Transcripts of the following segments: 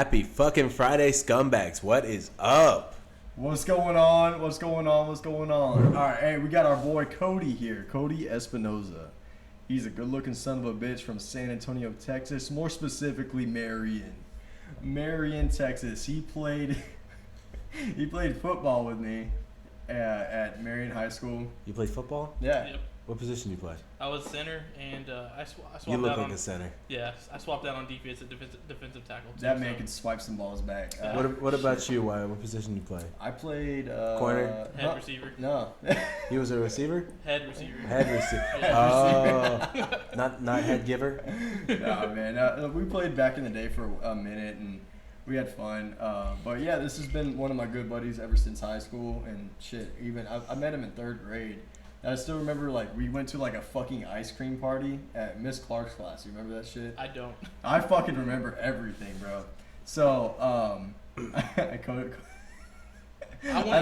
Happy fucking Friday, scumbags. What is up? What's going on? What's going on? What's going on? All right, hey, we got our boy Kody here, Kody Espinoza. He's a good-looking son of a bitch from San Antonio, Texas, more specifically Marion, Texas. He played football with me at Marion High School. You played football? Yeah. Yep. What position do you play? I was center, and I swapped You look out like on a center. Yeah, I swapped out on defense at defensive tackle. Too, That man can swipe some balls back. What about you, Wyatt? What position do you play? I played Corner? Head receiver. No. He was a receiver? Head receiver. Head receiver. Yeah. Oh, not head giver? Nah, man. We played back in the day for a minute, and we had fun. But yeah, this has been one of my good buddies ever since high school, and shit. Even I met him in 3rd grade. And I still remember, like, we went to like a fucking ice cream party at Miss Clark's class. You remember that shit? I don't. I fucking remember everything, bro. So I want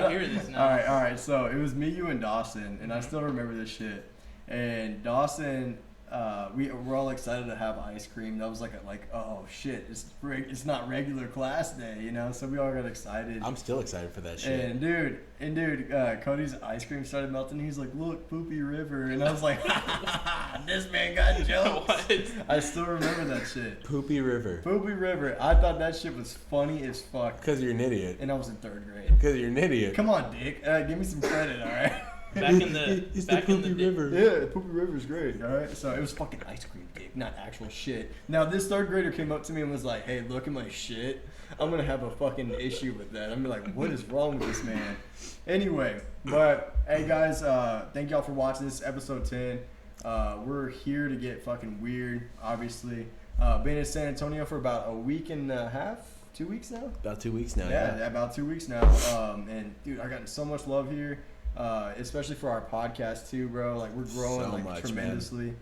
to hear this now. All right. So it was me, you, and Dawson, and I still remember this shit. And Dawson, we're all excited to have ice cream. That was like oh shit, it's not regular class day, you know. So we all got excited. I'm still excited for that shit. And dude, Cody's ice cream started melting. He's like, "Look, Poopy River," and I was like, "This man got jokes." What? I still remember that shit. Poopy River. Poopy River. I thought that shit was funny as fuck. Because you're an idiot. And I was in 3rd grade. Because you're an idiot. Come on, Dick. Give me some credit, all right? It's the Poopy River. Yeah, Poopy River's great, all right? So it was fucking ice cream, Dick, not actual shit. Now, this 3rd grader came up to me and was like, "Hey, look at my shit. I'm going to have a fucking issue with that." I'm like, what is wrong with this man? Anyway, but, hey, guys, thank y'all for watching. This is episode 10. We're here to get fucking weird, obviously. Been in San Antonio for about a week and a half. 2 weeks now? About 2 weeks now, Yeah, about 2 weeks now. And, dude, I got so much love here. Especially for our podcast too, bro. Like, we're growing So like much, tremendously.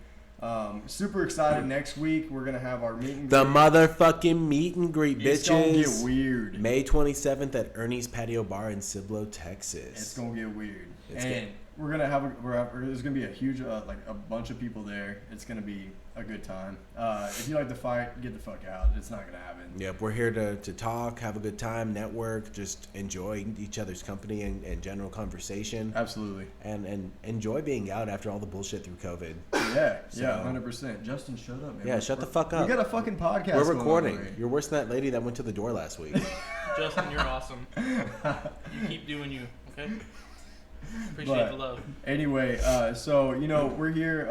Super excited. Next week we're gonna have our meet and greet. The motherfucking meet and greet, bitches. It's gonna get weird. May 27th at Ernie's Patio Bar in Cibolo, Texas. It's gonna get weird. It's and good. we're gonna have there's gonna be a huge like a bunch of people there. It's gonna be a good time. If you like to fight, get the fuck out. It's not gonna happen. Yep, we're here to talk, have a good time, network, just enjoy each other's company and general conversation. Absolutely. And enjoy being out after all the bullshit through COVID. Yeah, So- 100%. Justin, shut up, man. Yeah, shut the fuck up. We got a fucking podcast. We're going recording. on, right? You're worse than that lady that went to the door last week. Justin, you're awesome. You keep doing you, okay? Appreciate the love. Anyway, so we're here.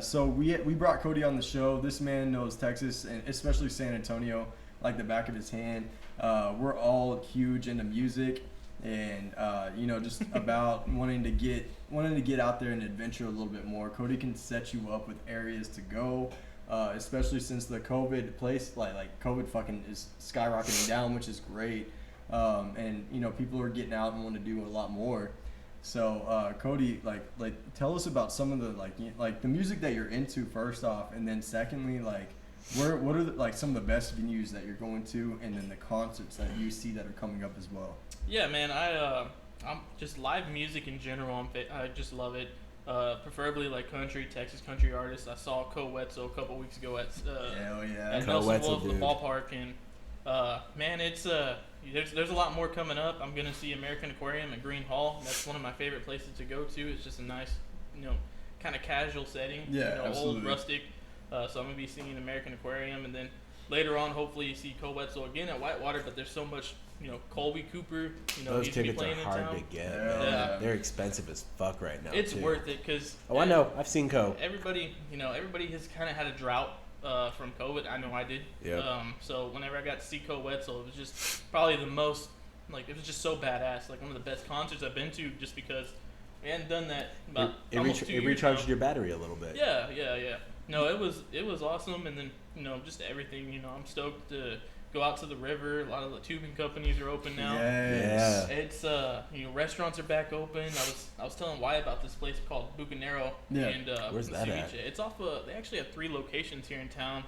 So we brought Kody on the show. This man knows Texas and especially San Antonio like the back of his hand. We're all huge into music, and just about wanting to get out there and adventure a little bit more. Kody can set you up with areas to go. Especially since the COVID place, like COVID fucking is skyrocketing down, which is great. And people are getting out and want to do a lot more. So Kody, like tell us about some of the like the music that you're into first off, and then secondly, like what are some of the best venues that you're going to, and then the concerts that you see that are coming up as well. Yeah, man. I'm just live music in general. I just love it. Preferably like Texas country artists. I saw Wetzel a couple weeks ago at Hell yeah. at Nelson Wolf, the ballpark, and man, it's there's a lot more coming up. I'm gonna see American Aquarium at Green Hall. That's one of my favorite places to go to. It's just a nice, kind of casual setting. Yeah, absolutely. Old, rustic. So I'm gonna be singing American Aquarium, and then later on, hopefully, you see Wetzel again at Whitewater. But there's so much, Colby Cooper. Those he's gonna be tickets are playing in hard town. to get. Yeah. Man. They're expensive as fuck right now. It's too. worth it because. Oh, I know. I've seen Co. Everybody has kind of had a drought from COVID. I know I did. Yep. So whenever I got to see Wetzel, it was just probably the most, it was just so badass. Like one of the best concerts I've been to, just because we hadn't done that about almost 2 years It recharged now. your battery a little bit. Yeah. No, it was awesome, and then just everything. I'm stoked to go out to the river. A lot of the tubing companies are open now. Yes. Yeah. It's restaurants are back open. I was telling Wyatt about this place called Bucanero. Yeah. And Where's that at? It's off they actually have 3 locations here in town.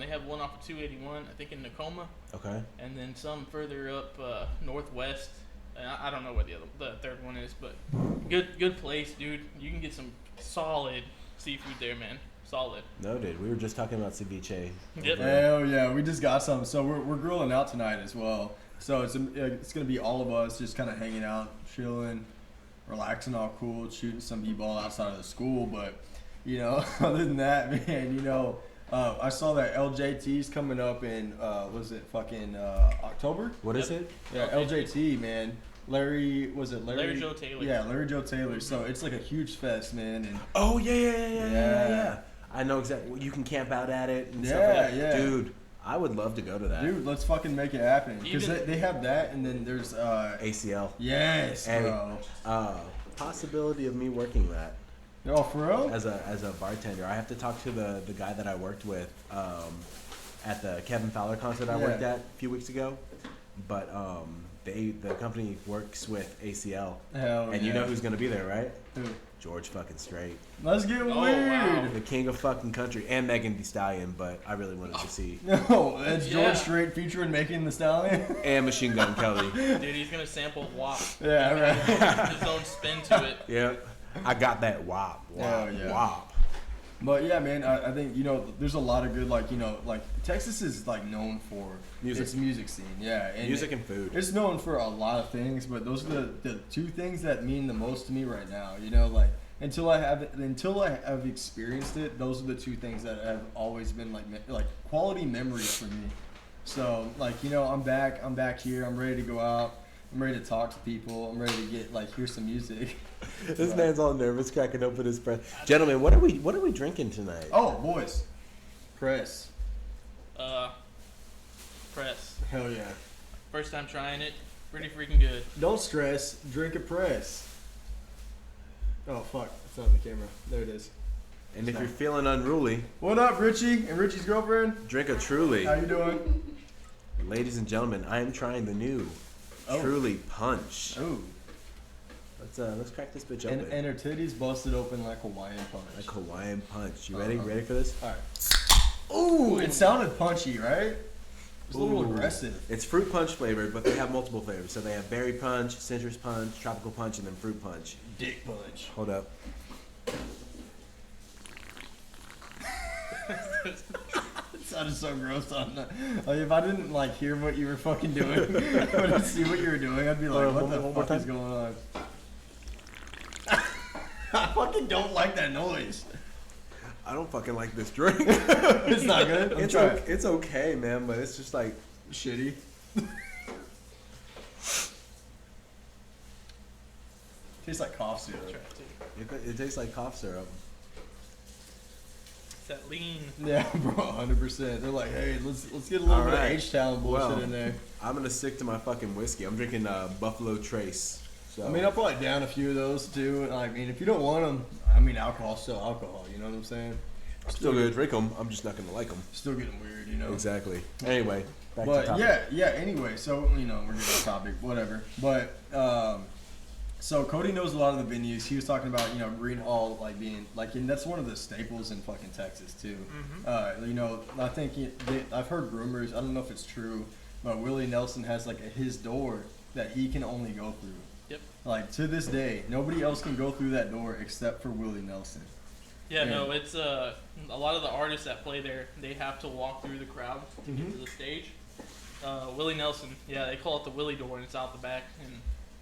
They have one off of 281, I think in Tacoma. Okay. And then some further up northwest. And I don't know where the third one is, but good place, dude. You can get some solid seafood there, man. solid. Noted. We were just talking about ceviche. Yep. Hell yeah, we just got some. So we're grilling out tonight as well. So it's gonna be all of us just kind of hanging out, chilling, relaxing, all cool, shooting some b-ball outside of the school. But you know, other than that, man, you know, I saw that LJT's coming up in was it fucking October? What is it? Yeah, LJT, man. Larry Joe Taylor. Yeah, Larry Joe Taylor. So it's like a huge fest, man. And Oh yeah. I know exactly. You can camp out at it and stuff like that. Yeah. Dude, I would love to go to that. dude, let's fucking make it happen. Because Even- they have that, and then there's ACL. yes, Hey, bro. possibility of me working that Oh, for real? as a bartender. I have to talk to the guy that I worked with at the Kevin Fowler concert I worked Yeah. at a few weeks ago. But the company works with ACL, Hell and yeah. you know who's gonna be there, right? Who? George fucking Strait, Let's get Oh, weird. wow. the king of fucking country, and Megan Thee Stallion. But I really wanted to see No, that's Yeah. George Strait featuring Making the Stallion. and Machine Gun Kelly. Dude, he's gonna sample WAP. Yeah, right. His own spin to it. Yep, I got that wop, Hell yeah. wop. But yeah, man, I think, you know, there's a lot of good, like, you know, like Texas is like known for Music. its music scene. Yeah, and Music and food. it's known for a lot of things, but those are the two things that mean the most to me right now. You know, like until I have experienced it, those are the two things that have always been like quality memories for me. So like, you know, I'm back here. I'm ready to go out. I'm ready to talk to people. I'm ready to get like hear some music. This man's all nervous, cracking open his breath. Gentlemen, what are we drinking tonight? Oh, boys, press. Press. Hell yeah. First time trying it. Pretty freaking good. Don't stress. Drink a press. Oh fuck! It's not on the camera. There it is. And if you're feeling unruly, What up, Richie and Richie's girlfriend? drink a Truly. How you doing? Ladies and gentlemen, I am trying the new Oh. Truly Punch. Oh. Let's crack this bitch And, open. and her titties busted open like Hawaiian punch. Like Hawaiian Punch. You ready? Uh-huh. Ready for this? All right. Ooh, it sounded punchy, right? It's a little Ooh. aggressive. It's fruit punch flavored, but they have multiple flavors. So they have berry punch, citrus punch, tropical punch, and then fruit punch. Dick punch. Hold up. It sounded so gross on that. Like, if I didn't like hear what you were fucking doing, I didn't see what you were doing, I'd be like, Hold on, what the one more fuck is time. going on? I fucking don't like that noise. I don't fucking like this drink. It's not good. I'm trying. It's okay, man, but it's just like Shitty. Tastes like cough syrup. Try it too. it tastes like cough syrup. It's that lean. Yeah, bro, 100%. They're like, hey, let's get a little bit Alright. of H-Town bullshit Well, in there. I'm gonna stick to my fucking whiskey. I'm drinking Buffalo Trace. So I mean, I'll probably down a few of those too. I mean, if you don't want them, I mean, alcohol's still alcohol. You know what I'm saying? I'm still gonna drink them. I'm just not gonna like them. Still getting weird, you know. Exactly. Anyway, back to But topic. yeah. Anyway, so you know, we're getting off topic, whatever. But so Kody knows a lot of the venues. He was talking about, you know, Green Hall like being like, and that's one of the staples in fucking Texas too. You know, I think I've heard rumors. I don't know if it's true, but Willie Nelson has like his door that he can only go through. Yep. Like to this day, nobody else can go through that door except for Willie Nelson. Yeah, Yeah. no, it's a lot of the artists that play there, they have to walk through the crowd to get to the stage. Willie Nelson, yeah, they call it the Willie door, and it's out the back, and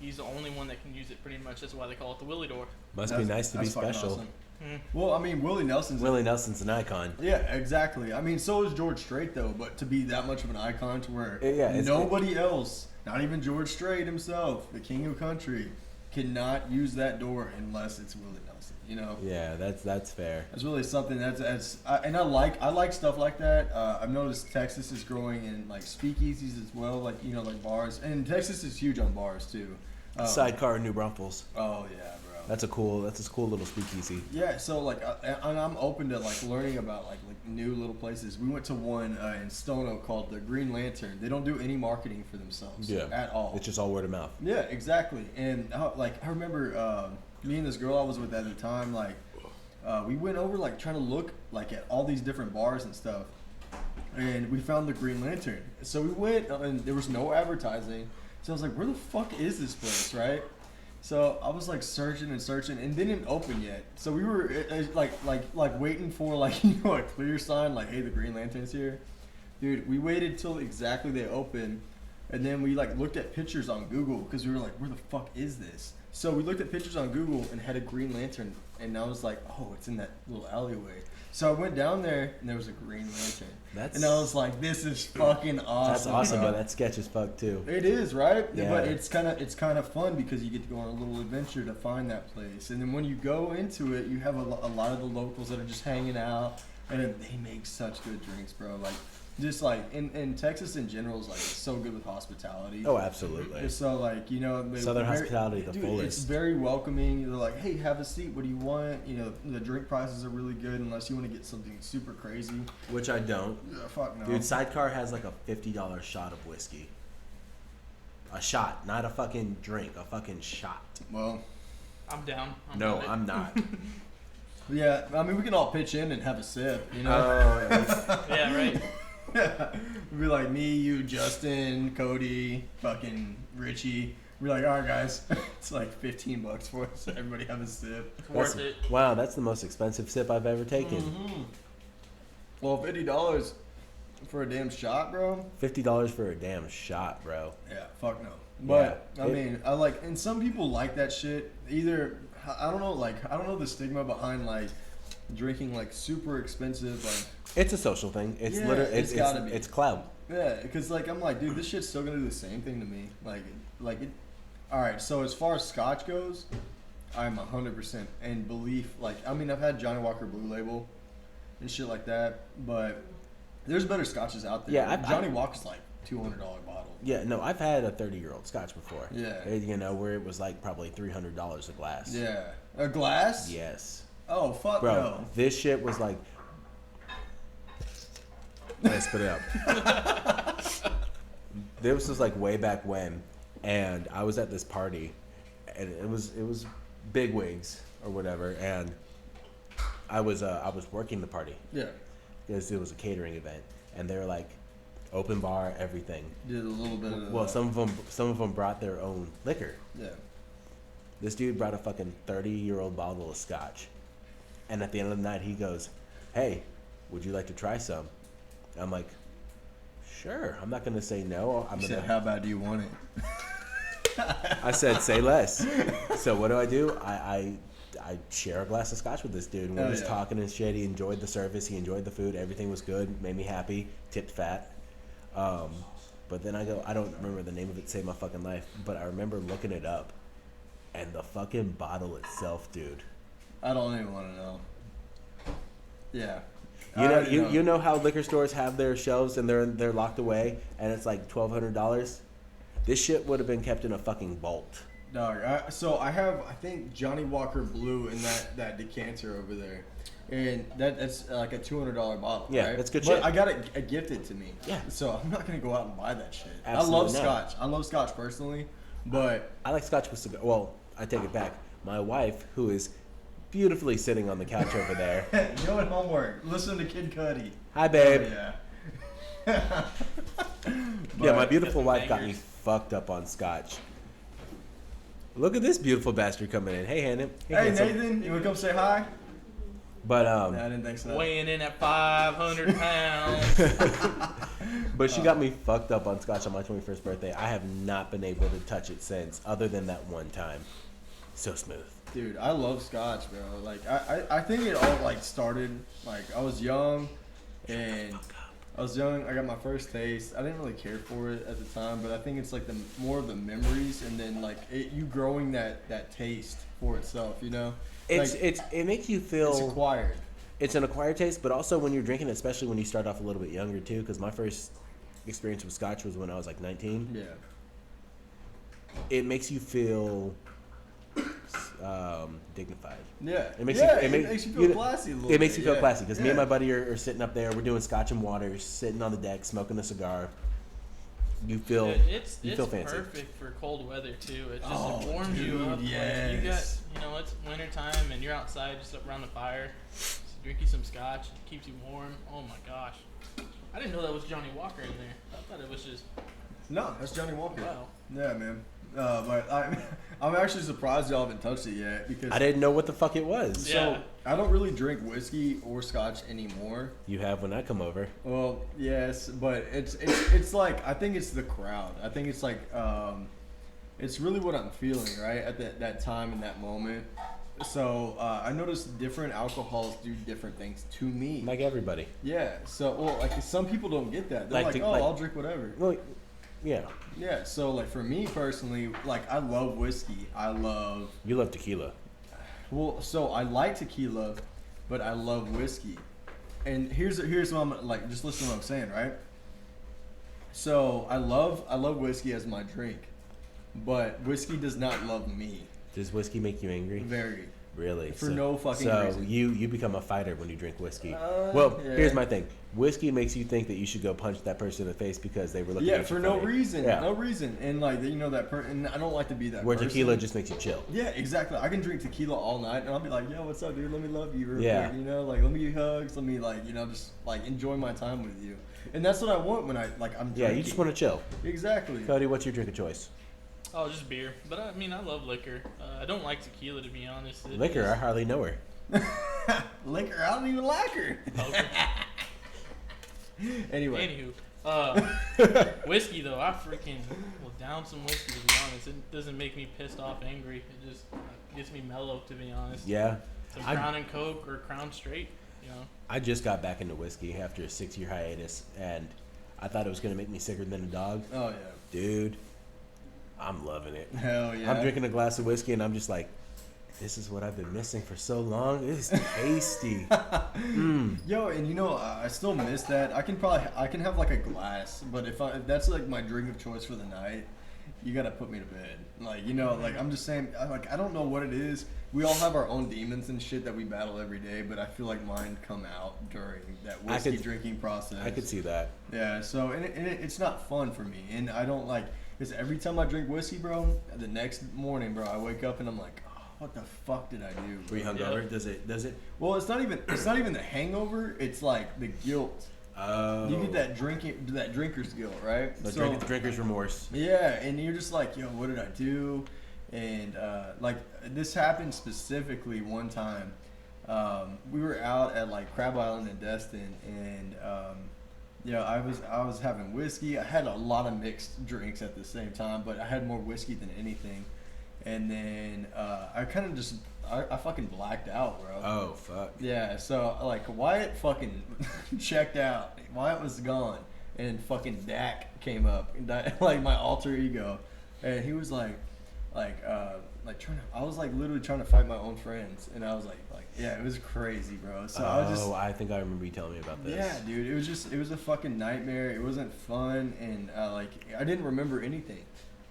he's the only one that can use it pretty much. That's why they call it the Willie door. Must be nice to be That's fucking special. awesome. Mm. Well, I mean, Willie Nelson's Willie Nelson's an icon. Yeah, exactly. I mean, so is George Strait though, but to be that much of an icon to where Yeah, it's- nobody else, not even George Strait himself, the king of country, cannot use that door unless it's Willie Nelson. You know, Yeah, that's fair. it's really something and I like stuff like that. I've noticed Texas is growing in like speakeasies as well, like, you know, like bars, and Texas is huge on bars too. Sidecar in New Braunfels. Oh yeah, bro. That's a cool little speakeasy. Yeah, so like, and I'm open to like learning about like new little places. We went to one in Stono called the Green Lantern. They don't do any marketing for themselves at all. It's just all word of mouth. Yeah, exactly. And like I remember me and this girl I was with at the time, like we went over like trying to look like at all these different bars and stuff, and we found the Green Lantern. So we went and there was no advertising. So I was like, where the fuck is this place, right? So I was like searching and searching, and they didn't open yet. So we were like waiting for like a clear sign, like hey, the Green Lantern's here, dude. We waited till exactly they opened, and then we like looked at pictures on Google because we were like, where the fuck is this? So we looked at pictures on Google and had a Green Lantern, and I was like, oh, it's in that little alleyway. So I went down there and there was a Green Lantern. And I was like, this is fucking awesome. That's awesome, bro. but that sketch is fucked too. It is, right? Yeah. But it's kind of fun because you get to go on a little adventure to find that place. And then when you go into it, you have a lot of the locals that are just hanging out, and they make such good drinks, bro. Like just like in Texas in general is like so good with hospitality. Oh, absolutely. And so like Southern hospitality, the fullest. It's very welcoming. They're like, hey, have a seat. What do you want? The drink prices are really good unless you want to get something super crazy. Which I don't. Fuck no. Dude, Sidecar has like a $50 shot of whiskey. A shot, not a fucking drink, a fucking shot. Well, I'm down. I'm not. Yeah, I mean we can all pitch in and have a sip. Yeah, right. We'd be like me, you, Justin, Kody, fucking Richie. We're like, all right, guys, it's like $15 for us. Everybody have a sip. It's worth it. Wow, that's the most expensive sip I've ever taken. Mm-hmm. Well, $50 for a damn shot, bro. $50 for a damn shot, bro. Yeah, fuck no. But Yeah, I mean, I like, and some people like that shit. Either I don't know the stigma behind like drinking like super expensive like. It's a social thing. It's Yeah, literally it's gotta be. It's clout. Yeah, because like I'm like, dude, this shit's still gonna do the same thing to me. Like it. All right, so as far as Scotch goes, I'm 100% in belief. Like, I mean, I've had Johnny Walker Blue Label and shit like that, but there's better Scotches out there. Yeah, Johnny Walker's like $200 bottle. Yeah, no, I've had a 30-year-old Scotch before. Yeah. Where it was like probably $300 a glass. Yeah, a glass. Yes. Oh fuck Bro, no. this shit was like. Let's put it up. This was like way back when, and I was at this party, and it was big wigs or whatever, and I was working the party. Yeah. Because it was a catering event, and they were like open bar, everything. Did a little bit of. Well, some of them brought their own liquor. Yeah. This dude brought a fucking 30-year-old bottle of scotch, and at the end of the night, he goes, "Hey, would you like to try some?" I'm like, "Sure." I'm not gonna say no. He said, how bad do you want it? I said, "Say less." So what do? I share a glass of scotch with this dude. And we're just talking and shit. He enjoyed the service. He enjoyed the food. Everything was good. Made me happy. Tipped fat. But then I don't remember the name of it to save my fucking life. But I remember looking it up. And the fucking bottle itself, dude. I don't even want to know. Yeah. You know how liquor stores have their shelves and they're locked away and it's like $1,200? This shit would have been kept in a fucking vault. Dog, so I have, I think, Johnny Walker Blue in that decanter over there. And that's like a $200 bottle, yeah, right? That's good but shit. I got it gifted to me. Yeah. So I'm not going to go out and buy that shit. Absolutely I love not. Scotch. I love Scotch personally, but... I like Scotch with cigar. Well, I take it back. My wife, who is beautifully sitting on the couch over there. Doing homework. Listen to Kid Kody. Hi, babe. Oh, yeah, my beautiful wife got me fucked up on Scotch. Look at this beautiful bastard coming in. Hey, Hannah. Hey, Nathan, you want to come say hi? But I didn't think so. Weighing in at 500 pounds. But she got me fucked up on Scotch on my 21st birthday. I have not been able to touch it since, other than that one time. So smooth. Dude, I love Scotch, bro. Like, I think it all, like, started, like, I was young, and I got my first taste. I didn't really care for it at the time, but I think it's, like, more of the memories, and then, like, you growing that taste for itself, you know? It makes you feel... It's acquired. It's an acquired taste, but also when you're drinking, especially when you start off a little bit younger, too, because my first experience with Scotch was when I was, like, 19. Yeah. It makes you feel... dignified. Yeah. It makes you feel classy a little bit. It makes you feel classy because me and my buddy are sitting up there. We're doing Scotch and water, sitting on the deck, smoking a cigar. You feel It's fancy. perfect for cold weather too. It just warms you up. Yes. Like, you got, it's winter time and you're outside just up around the fire, just drinking some scotch. It keeps you warm. Oh my gosh, I didn't know that was Johnny Walker in there. I thought it was just. No, that's Johnny Walker. Wow. Yeah, man. But I'm actually surprised y'all haven't touched it yet because I didn't know what the fuck it was. Yeah. So I don't really drink whiskey or scotch anymore. You have when I come over. Well, yes, but it's like I think it's the crowd. I think it's like it's really what I'm feeling right at that time in that moment. So I noticed different alcohols do different things to me. Like everybody. Yeah. So like some people don't get that. They're like, I'll drink whatever. Well, yeah. Yeah. So like for me personally, like I love whiskey. You love tequila. Well, so I like tequila, but I love whiskey. And here's what I'm like. Just listen to what I'm saying, right? So I love whiskey as my drink, but whiskey does not love me. Does whiskey make you angry? Very. Really? For no fucking reason. So you become a fighter when you drink whiskey. Well, yeah. Here's my thing. Whiskey makes you think that you should go punch that person in the face because they were looking at you for no funny. reason. Yeah. No reason. And like that person. And I don't like to be that Where person. tequila just makes you chill. Yeah, exactly. I can drink tequila all night, and I'll be like, "Yo, what's up, dude? Let me love you real Yeah. quick. Like, let me give you hugs. Let me just enjoy my time with you." And that's what I want when I'm drinking. Yeah, you just want to chill. Exactly. Cody, what's your drink of choice? Oh, just beer. But I mean, I love liquor. I don't like tequila, to be honest. Liquor? I hardly know her. Liquor? I don't even like her. Anyway. Anywho, whiskey though, I freaking will down some whiskey, to be honest. It doesn't make me pissed off, angry. It just gets me mellow, to be honest. Yeah. Some Crown and Coke or Crown Straight, I just got back into whiskey after a 6-year hiatus, and I thought it was going to make me sicker than a dog. Oh, yeah. Dude, I'm loving it. Hell yeah. I'm drinking a glass of whiskey, and I'm just like, this is what I've been missing for so long. It's tasty. Yo, and I still miss that. I can have like a glass, but if that's like my drink of choice for the night, you gotta put me to bed. I'm just saying, I don't know what it is. We all have our own demons and shit that we battle every day, but I feel like mine come out during that whiskey drinking process. I could see that. Yeah, so and it's not fun for me, and I don't like, because every time I drink whiskey, bro, the next morning, bro, I wake up and I'm like, what the fuck did I do? Were you hungover? Yeah. Does it? Well, it's not even the hangover. It's like the guilt. Oh. You get that drinker's guilt, right? The drinker's remorse. Yeah, and you're just like, yo, what did I do? And this happened specifically one time. We were out at like Crab Island in Destin, and I was having whiskey. I had a lot of mixed drinks at the same time, but I had more whiskey than anything. And then I kind of just I fucking blacked out, bro. Oh fuck. Yeah, so like Wyatt fucking checked out. Wyatt was gone, and fucking Dak came up, like my alter ego, and he was like trying to. I was like literally trying to fight my own friends, and I was like yeah, it was crazy, bro. So I think I remember you telling me about this. Yeah, dude, it was a fucking nightmare. It wasn't fun, and I didn't remember anything.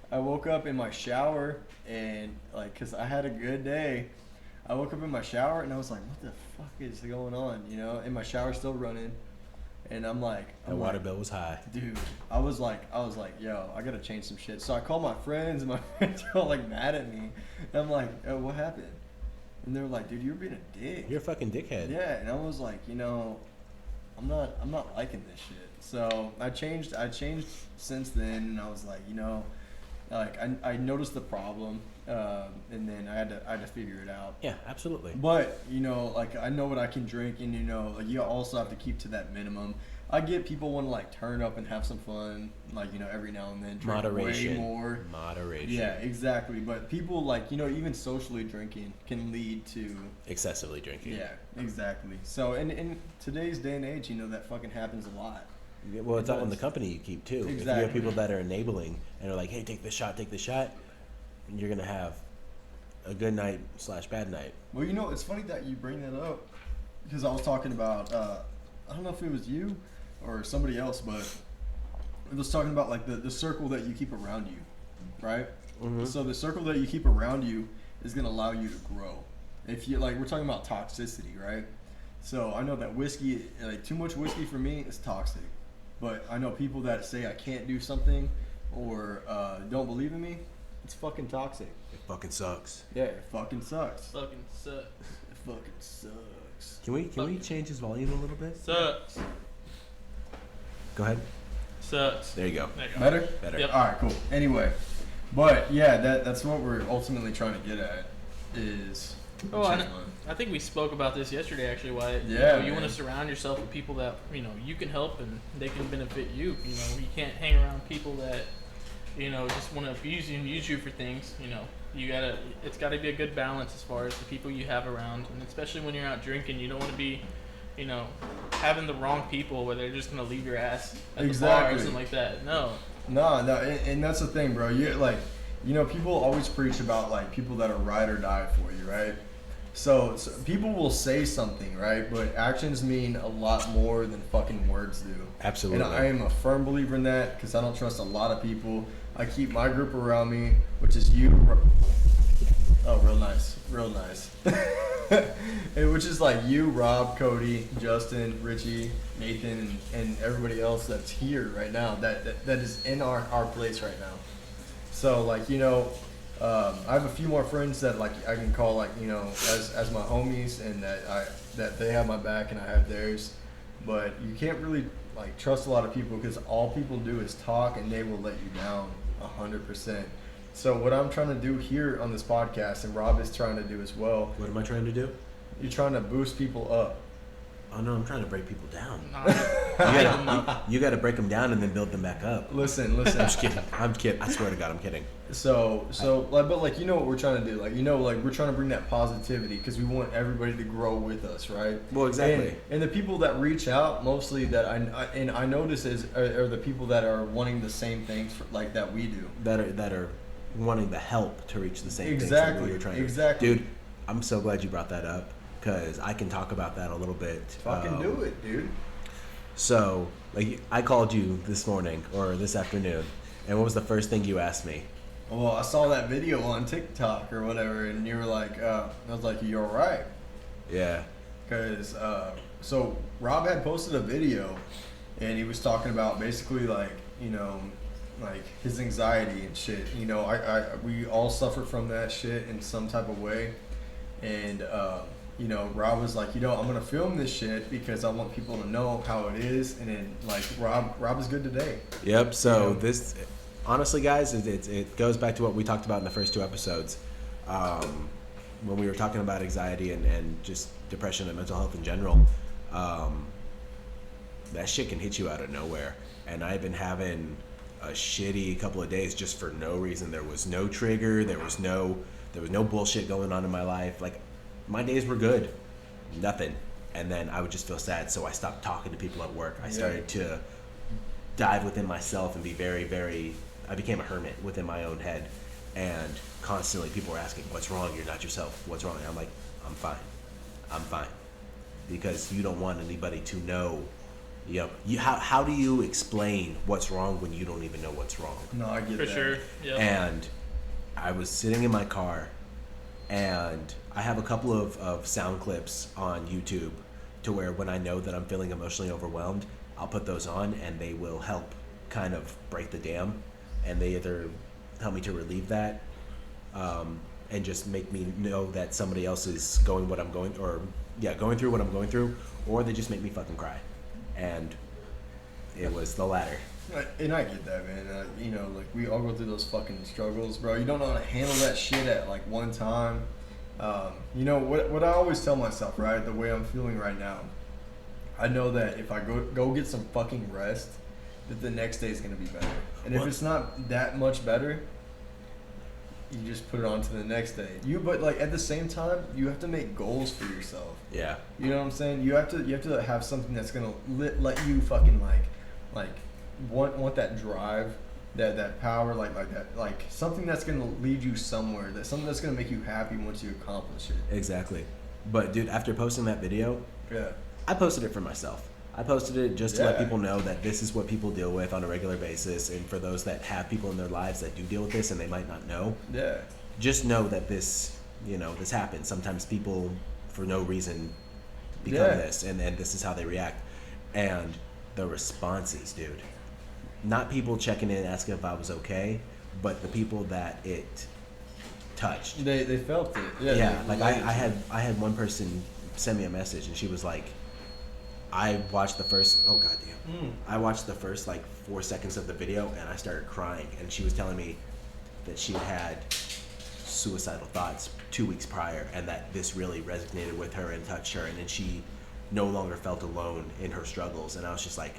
I woke up in my shower, and cause I had a good day, I woke up in my shower and I was like, what the fuck is going on? And my shower's still running, and I'm like, the water bill was high. Dude, I was like, yo, I gotta change some shit. So I called my friends, and my friends were all like mad at me. And I'm like, oh, what happened? And they were like, dude, you're being a dick. You're a fucking dickhead. Yeah, and I was like, I'm not liking this shit. So I changed since then, and I was like, I noticed the problem, and then I had to figure it out. Yeah, absolutely. But I know what I can drink, and you also have to keep to that minimum. I get people want to turn up and have some fun, every now and then. Drink Moderation. Way more. Moderation. Yeah, exactly. But people even socially drinking can lead to excessively drinking. Yeah, exactly. So in today's day and age, that fucking happens a lot. Yeah, well, it's all in the company you keep too. Exactly. If you have people that are enabling and are like, "Hey, take this shot," you're gonna have a good night / bad night. Well, it's funny that you bring that up, because I was talking about I don't know if it was you or somebody else, but it was talking about the circle that you keep around you, right? Mm-hmm. So the circle that you keep around you is gonna allow you to grow. If you we're talking about toxicity, right? So I know that whiskey, too much whiskey for me is toxic. But I know people that say I can't do something or don't believe in me. It's fucking toxic. It fucking sucks. Yeah, it fucking sucks. Fucking sucks. It fucking sucks. Can we change his volume a little bit? Sucks. Go ahead. Sucks. There you go. There you go. Better? Better. Yep. All right, cool. Anyway, But yeah, that's what we're ultimately trying to get at is. Oh, I think we spoke about this yesterday, actually. Wyatt. Yeah, you want to surround yourself with people that you can help and they can benefit you. You can't hang around people that just want to abuse you and use you for things. It's got to be a good balance as far as the people you have around, and especially when you're out drinking, you don't want to be, having the wrong people where they're just gonna leave your ass at the bar or something like that. No, and that's the thing, bro. People always preach about like people that are ride or die for you, right? So people will say something, right? But actions mean a lot more than fucking words do. Absolutely. And I am a firm believer in that because I don't trust a lot of people. I keep my group around me, which is you. Oh, real nice. Which is like you, Rob, Kody, Justin, Richie, Nathan, and everybody else that's here right now that is in our place right now. So like I have a few more friends that like I can call like as my homies, and that they have my back and I have theirs. But you can't really like trust a lot of people because all people do is talk and they will let you down 100%. So what I'm trying to do here on this podcast, and Rob is trying to do as well. What am I trying to do? You're trying to boost people up. Oh no, I'm trying to break people down. No. You got to break them down and then build them back up. Listen. I'm just kidding. I'm kidding. I swear to God, I'm kidding. But like what we're trying to do, like like we're trying to bring that positivity because we want everybody to grow with us, right? Well, exactly. And the people that reach out mostly that I notice are the people that are wanting the same things like that we do. That are wanting the help to reach the same things exactly. that you're trying to. Exactly. Dude, I'm so glad you brought that up because I can talk about that a little bit. Fucking do it, dude. So, like, I called you this morning or this afternoon, and what was the first thing you asked me? Well, I saw that video on TikTok or whatever, and you were like, I was like, "You're right." Yeah. Because so Rob had posted a video, and he was talking about basically like like his anxiety and shit. We all suffer from that shit in some type of way, and Rob was like, I'm gonna film this shit because I want people to know how it is, and then like Rob is good today. Yep. So this, honestly, guys, it goes back to what we talked about in the first two episodes, when we were talking about anxiety and just depression and mental health in general. That shit can hit you out of nowhere, and I've been having a shitty couple of days just for no reason. There was no trigger. There was no bullshit going on in my life. Like, my days were good, nothing, and then I would just feel sad. So I stopped talking to people at work. I started to dive within myself and be very, very. I became a hermit within my own head, and constantly people were asking, "What's wrong? You're not yourself. What's wrong?" And I'm like, I'm fine, because you don't want anybody to know. How do you explain what's wrong when you don't even know what's wrong? No, I get that. For sure. Yep. And I was sitting in my car, and I have a couple of sound clips on YouTube to where when I know that I'm feeling emotionally overwhelmed, I'll put those on, and they will help kind of break the dam, and they either help me to relieve that, and just make me know that somebody else is going through what I'm going through, or they just make me fucking cry. And it was the latter. And I get that, man. Like we all go through those fucking struggles, bro. You don't know how to handle that shit at like one time. What I always tell myself, right? The way I'm feeling right now, I know that if I go get some fucking rest, that the next day is gonna be better. And if it's not that much better, you just put it on to the next day. But like at the same time, you have to make goals for yourself. Yeah. You know what I'm saying? You have to have something that's gonna let you fucking like want that drive, that power, like that, like something that's gonna lead you somewhere. Something that's gonna make you happy once you accomplish it. Exactly. But dude, after posting that video, I posted it for myself. I posted it just to let people know that this is what people deal with on a regular basis, and for those that have people in their lives that do deal with this and they might not know, just know that this happens. Sometimes people, for no reason, become this, and this is how they react. And the responses, dude, not people checking in asking if I was okay, but the people that it touched. They felt it. Like I had one person send me a message, and she was like, I watched the first I watched the first like 4 seconds of the video, and I started crying, and she was telling me that she had suicidal thoughts 2 weeks prior, and that this really resonated with her and touched her, and then she no longer felt alone in her struggles. And I was just like,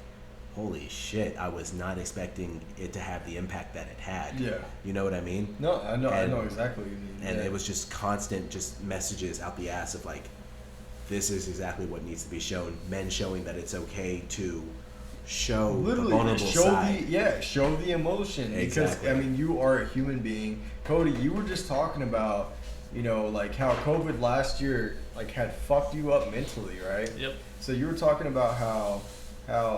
holy shit, I was not expecting it to have the impact that it had. Yeah. You know what I mean? No, I know exactly what you mean. And it was just constant just messages out the ass of like, this is exactly what needs to be shown. Men showing that it's okay to show literally the vulnerable side. Show the emotion. Exactly. Because I mean, you are a human being. Kody, you were just talking about, you know, like how COVID last year like had fucked you up mentally, right? Yep. So you were talking about how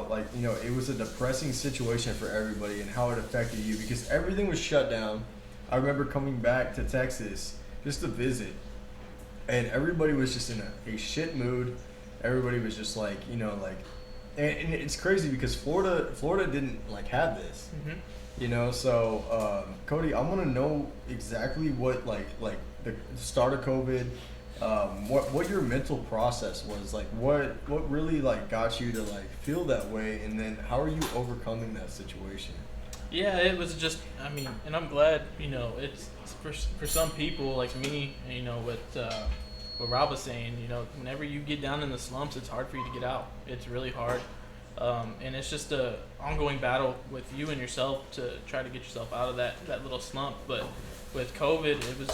like, you know, it was a depressing situation for everybody and how it affected you because everything was shut down. I remember coming back to Texas just to visit, and everybody was just in a shit mood. Everybody was just like, you know, like, and it's crazy because Florida didn't like have this, you know. So Kody, I want to know exactly what like the start of COVID, what your mental process was like. What really like got you to like feel that way, and then how are you overcoming that situation? Yeah, it was just, I mean, and I'm glad, you know, it's for some people like me, you know, what Rob was saying, you know, whenever you get down in the slumps, it's hard for you to get out. It's really hard. And it's just a ongoing battle with you and yourself to try to get yourself out of that little slump. But with COVID, it was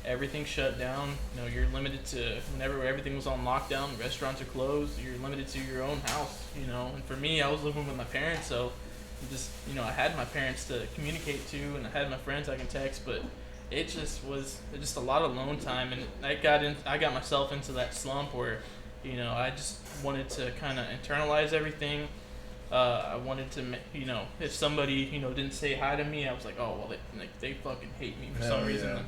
everything shut down. You know, you're limited to whenever everything was on lockdown, restaurants are closed, you're limited to your own house, you know. And for me, I was living with my parents, so just, you know, I had my parents to communicate to, and I had my friends I can text, but it just was just a lot of alone time, and I got myself into that slump where, you know, I just wanted to kind of internalize everything. I wanted to, you know, if somebody, you know, didn't say hi to me, I was like, oh well, they fucking hate me for some reason.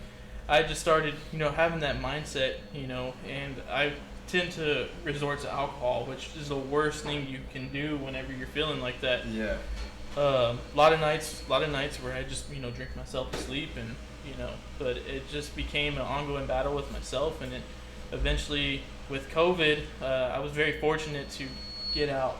I just started, you know, having that mindset, you know, and I tend to resort to alcohol, which is the worst thing you can do whenever you're feeling like that. Yeah. A lot of nights where I just, you know, drink myself to sleep, and, you know, but it just became an ongoing battle with myself, and it eventually, with COVID, I was very fortunate to get out.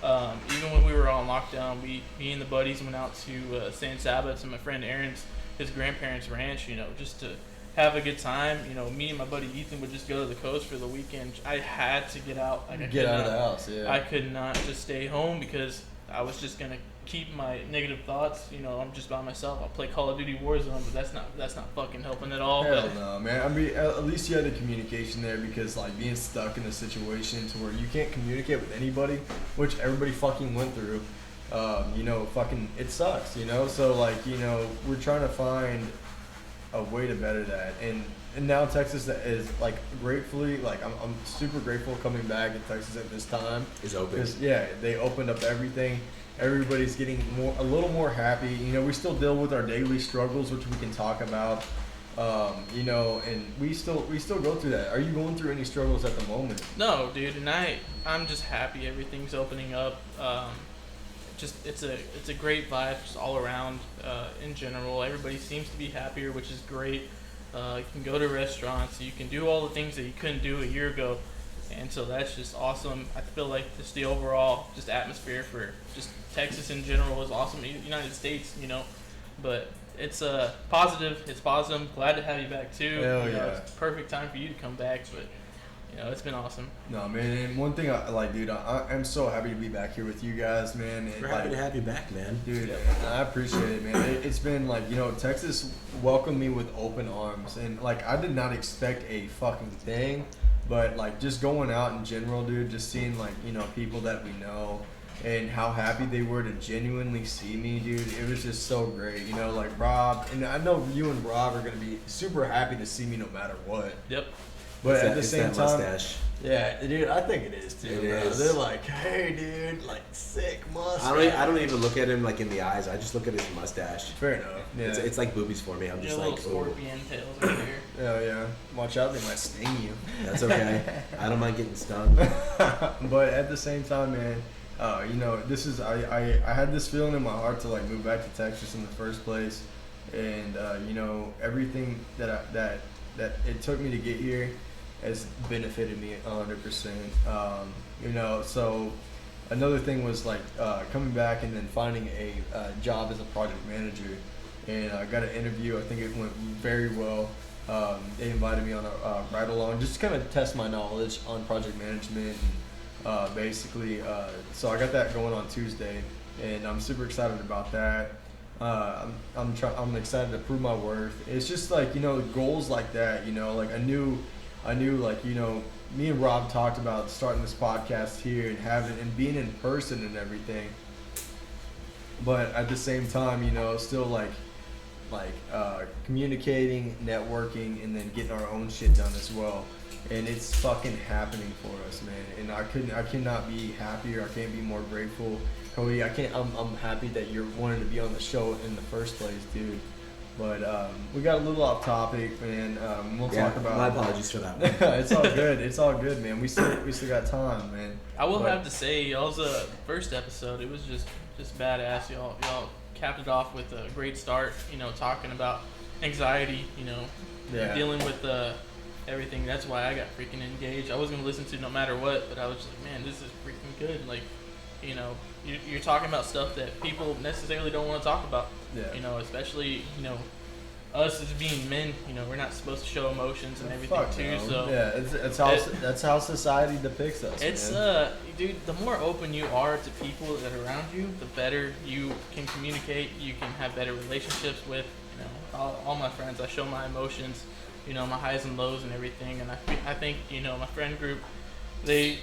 Even when we were on lockdown, me and the buddies went out to San Saba to my friend Aaron's, his grandparents' ranch, you know, just to have a good time. You know, me and my buddy Ethan would just go to the coast for the weekend. I had to get out. Like, get out of the house, yeah. I could not just stay home because I was just gonna keep my negative thoughts. You know, I'm just by myself. I'll play Call of Duty Warzone, but that's not fucking helping at all. Hell no, man. I mean, at least you had the communication there, because like being stuck in a situation to where you can't communicate with anybody, which everybody fucking went through. You know, fucking it sucks. You know, so like, you know, we're trying to find a way to better that, and now Texas is like, gratefully, like I'm super grateful coming back in Texas at this time. Is open. Because yeah, they opened up everything. Everybody's getting a little more happy. You know, we still deal with our daily struggles, which we can talk about. You know, and we still go through that. Are you going through any struggles at the moment? No, dude, and I'm just happy everything's opening up. Just it's a great vibe just all around. In general, everybody seems to be happier, which is great. You can go to restaurants, you can do all the things that you couldn't do a year ago, and so that's just awesome. I feel like just the overall just atmosphere for just Texas in general is awesome. United States, you know, but it's positive. It's awesome. Glad to have you back too. Hell you know, yeah. it's perfect time for you to come back, but you know, it's been awesome. No, man, and one thing I like, dude, I'm so happy to be back here with you guys, man. We're happy to have you back, man. Dude, I appreciate it, man. It's been like, you know, Texas welcomed me with open arms, and like I did not expect a fucking thing, but like just going out in general, dude, just seeing like, you know, people that we know and how happy they were to genuinely see me, dude, it was just so great. You know, like Rob, and I know you and Rob are gonna be super happy to see me no matter what. Yep. But at the same time, mustache. yeah, dude, I think it is too. It bro. is. They're like, hey, dude, like sick mustache. I don't even look at him like in the eyes. I just look at his mustache. Fair enough. Yeah. It's like boobies for me. I'm just Little like, scorpion tails right here. Yeah, yeah. Watch out, they might sting you. That's okay. I don't mind getting stung. But at the same time, man, you know, this is I had this feeling in my heart to like move back to Texas in the first place, and you know, everything that it took me to get here has benefited me 100%. You know, so another thing was like coming back and then finding a job as a project manager. and I got an interview. I think it went very well. They invited me on a ride along, just to kind of test my knowledge on project management. And, basically, so I got that going on Tuesday, and I'm super excited about that. I'm excited to prove my worth. It's just like, you know, goals like that, you know, like I knew like, you know, me and Rob talked about starting this podcast here and having and being in person and everything. But at the same time, you know, still like communicating, networking, and then getting our own shit done as well. And it's fucking happening for us, man. And I cannot be happier. I can't be more grateful. Kody, I'm happy that you're wanting to be on the show in the first place, dude. But we got a little off topic, man. We'll talk about. My apologies for that one. It's all good. It's all good, man. We still got time, man. I will have to say, y'all's first episode, it was just badass. Y'all capped it off with a great start. You know, talking about anxiety. You know, dealing with everything. That's why I got freaking engaged. I was gonna listen to no matter what, but I was just like, man, this is freaking good. Like, you know, you're talking about stuff that people necessarily don't want to talk about. Yeah. You know, especially, you know, us as being men, you know, we're not supposed to show emotions and everything too. No. So yeah, that's how society depicts us. It's man. Dude, the more open you are to people that are around you, the better you can communicate. You can have better relationships with, you know, all my friends. I show my emotions, you know, my highs and lows and everything. And I think, you know, my friend group, they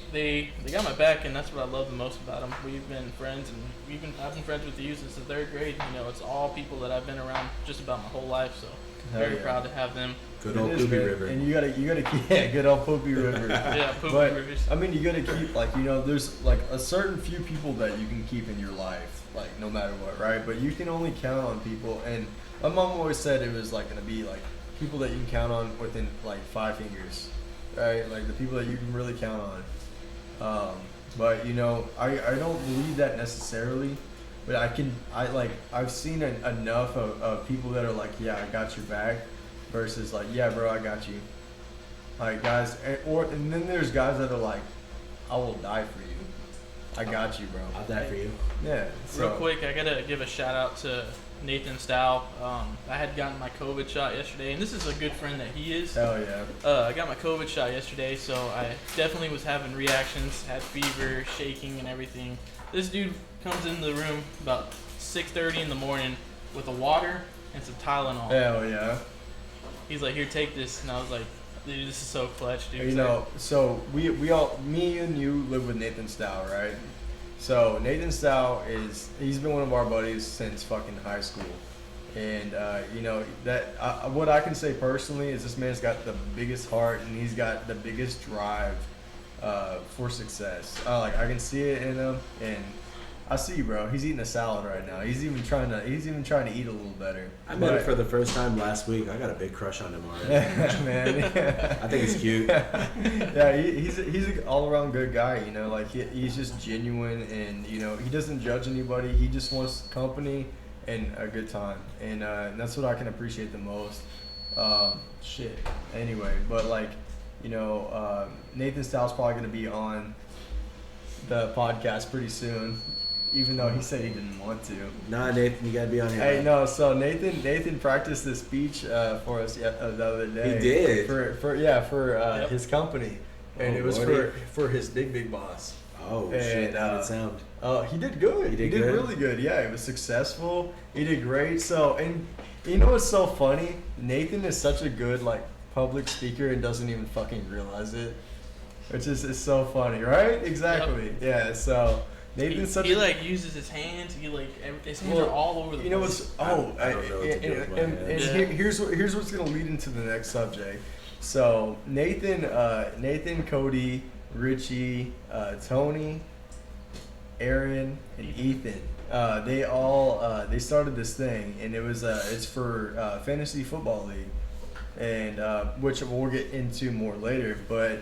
got my back, and that's what I love the most about them. We've been friends, and I've been friends with you since the 3rd grade. You know, it's all people that I've been around just about my whole life. So very proud to have them. Good old Poopy River. And you gotta keep good old Poopy River. Yeah, Poopy Rivers. I mean, you gotta keep, like, you know, there's like a certain few people that you can keep in your life, like no matter what, right? But you can only count on people. And my mom always said it was like gonna be like people that you can count on within like 5 fingers, right? Like the people that you can really count on. But you know, I don't believe that necessarily. But I've seen enough of people that are like, yeah, I got your back, versus like, yeah, bro, I got you. Like guys, and then there's guys that are like, I will die for you. I got you, bro. I'll die for you. Yeah. So. Real quick, I gotta give a shout out to Nathan Stow. I had gotten my COVID shot yesterday, and this is a good friend that he is. Hell yeah. I got my COVID shot yesterday, so I definitely was having reactions, had fever, shaking, and everything. This dude comes in the room about 6:30 in the morning with a water and some Tylenol. Hell yeah. He's like, here, take this. And I was like, dude, this is so clutch, dude. You know, so we all, me and you live with Nathan Stow, right? So Nathan Stow he's been one of our buddies since fucking high school. And, you know, that what I can say personally is this man's got the biggest heart, and he's got the biggest drive for success. Like, I can see it in him, and I see, bro. He's eating a salad right now. He's even trying to eat a little better. I met him for the first time last week. I got a big crush on him already. Man, I think he's cute. Yeah, he's an all around good guy. You know, like he's just genuine, and you know, he doesn't judge anybody. He just wants company and a good time, and that's what I can appreciate the most. Shit. Anyway, but like, you know, Nathan Stow's probably gonna be on the podcast pretty soon. Even though he said he didn't want to. Nah, Nathan, you gotta be on here. Hey, no. So Nathan practiced this speech for us the other day. He did. For his company, and it was for his big boss. Oh shit! How did it sound? He did good. He did good? really good. Yeah, it was successful. He did great. So, and you know what's so funny? Nathan is such a good like public speaker and doesn't even fucking realize it, which is so funny, right? Exactly. Yep. Yeah. So. Nathan's he like uses his hands. His hands are all over the place. You know what's? I don't know what to do with my hands. Here's what's gonna lead into the next subject. So Nathan, Kody, Richie, Tony, Aaron, and Ethan. They all they started this thing, and it was it's for fantasy football league, and which we'll get into more later, but.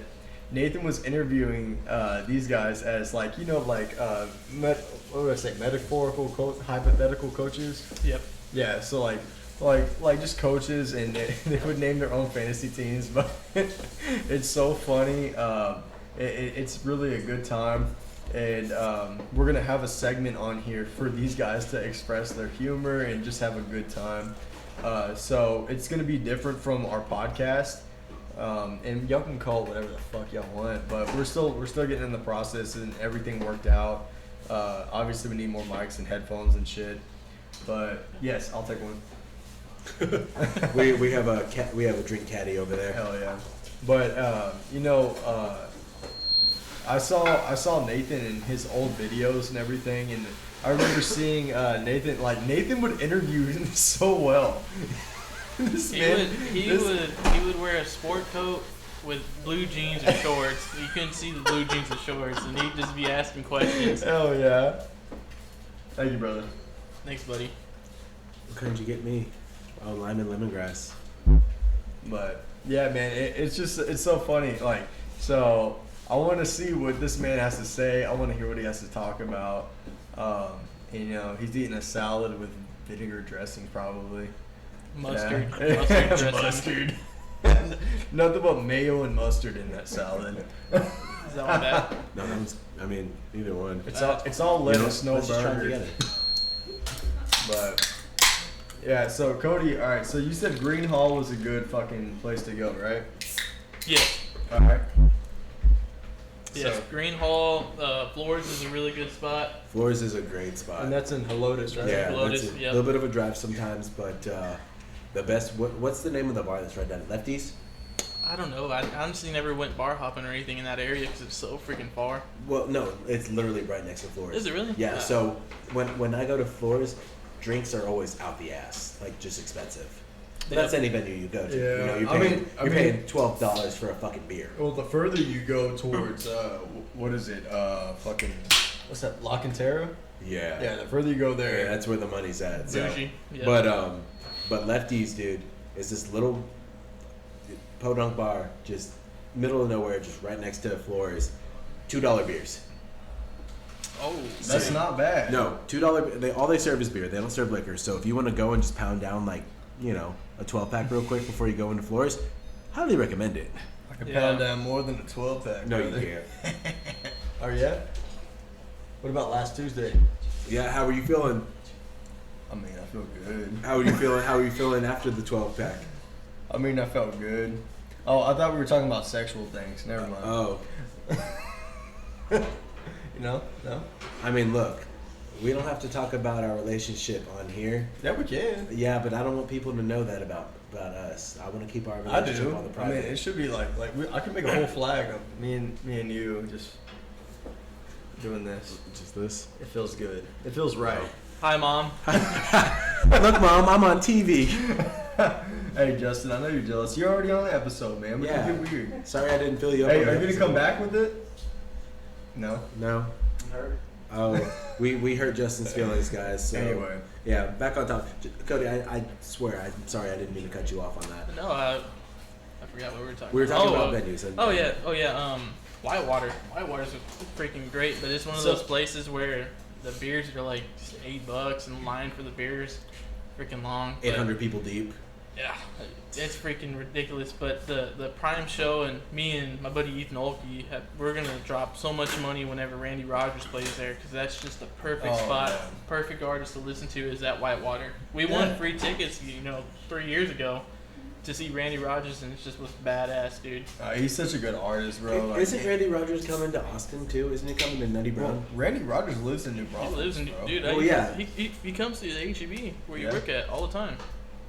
Nathan was interviewing these guys as like, you know, like what would I say, hypothetical coaches. Yep. Yeah. So like just coaches, and they would name their own fantasy teams, but it's so funny. It's really a good time, And we're going to have a segment on here for these guys to express their humor and just have a good time. So it's going to be different from our podcast. And y'all can call it whatever the fuck y'all want, but we're still getting in the process and everything worked out. Obviously we need more mics and headphones and shit. But yes, I'll take one. we have a drink caddy over there. Hell yeah. But I saw Nathan in his old videos and everything, and I remember seeing Nathan. Like Nathan would interview so well. He would wear a sport coat with blue jeans or shorts. You couldn't see the blue jeans or shorts, and he'd just be asking questions. Hell yeah. Thank you, brother. Thanks, buddy. What kind did you get me? Oh, lime and lemongrass. But yeah, man, it's so funny. Like, so I want to see what this man has to say. I want to hear what he has to talk about. And, he's eating a salad with vinegar dressing, probably. Mustard. Yeah. Mustard. Mustard. Nothing but mayo and mustard in that salad. Is that one bad? No, that was, either one. It's all lettuce, no let's just try it burger. together. But yeah, so Kody, all right. So you said Green Hall was a good fucking place to go, right? Yeah. All right. Yes, So- Green Hall, Floors is a really good spot. Floors is a great spot. And that's in Helotes, right? yeah, Lotus, that's a yep. little bit of a drive sometimes, but the best. What's the name of the bar that's right down? Lefties? I don't know. I honestly never went bar hopping or anything in that area because it's so freaking far. Well, no, it's literally right next to Floors. Is it really? Yeah. Yeah. So when I go to Floors, drinks are always out the ass, like just expensive. But Yep. that's any venue you go to. Yeah, You're paying $12 for a fucking beer. Well, the further you go towards, what is it? Fucking, what's that? La Cantera? Yeah. Yeah, the further you go there. Yeah, that's where the money's at. So. Bougie. Yeah. But Lefties, dude, is this little podunk bar, just middle of nowhere, just right next to Floors. $2 beers. Oh, That's So- not bad. No, $2. All they serve is beer. They don't serve liquor. So if you want to go and just pound down like a 12-pack real quick before you go into Floors, highly recommend it. I can Yeah. pound down more than a 12-pack. No, you brother. can't. Oh, yeah? What about last Tuesday? Yeah, how were you feeling? I mean, I feel good. How were you feeling? How were you feeling after the 12-pack? I mean, I felt good. Oh, I thought we were talking about sexual things. Never mind. Oh, No? I mean, look, we don't have to talk about our relationship on here. Yeah, we can. Yeah, but I don't want people to know that about us. I want to keep our I relationship do. on the I private. mean, it should be like I can make a whole flag of me and you just doing this. Just this. It feels good. It feels right. hi, Mom. Look, Mom, I'm on TV. Hey, Justin, I know you're jealous. You're already on the episode, man. But Yeah. you get weird. Sorry I didn't fill you up. Hey, on are the you gonna episode. come back with it? No. No. Oh, we hurt Justin's feelings, guys. So, Anyway. yeah, back on top. Kody, I swear, I'm sorry I didn't mean to cut you off on that. No, I forgot what we were talking. We were talking about. about venues. And, Oh yeah. Whitewater. Whitewater's freaking great, but it's one of So- those places where the beers are like just $8 and the line for the beers freaking long. but- 800 people deep. Yeah, it's freaking ridiculous. But the Prime show and me and my buddy Ethan Olkey, we're gonna drop so much money whenever Randy Rogers plays there because that's just the perfect Oh, spot, man. perfect artist to listen to is at Whitewater. We won Yeah. free tickets, 3 years ago, to see Randy Rogers, and it just was badass, dude. He's such a good artist, bro. Like, Isn't Randy Rogers coming to Austin too? Isn't he coming to Nutty Brown? well, Randy Rogers lives in New He Braunfels. lives in, bro. dude. Well, yeah. He comes to the HEB where you Yeah. work at all the time.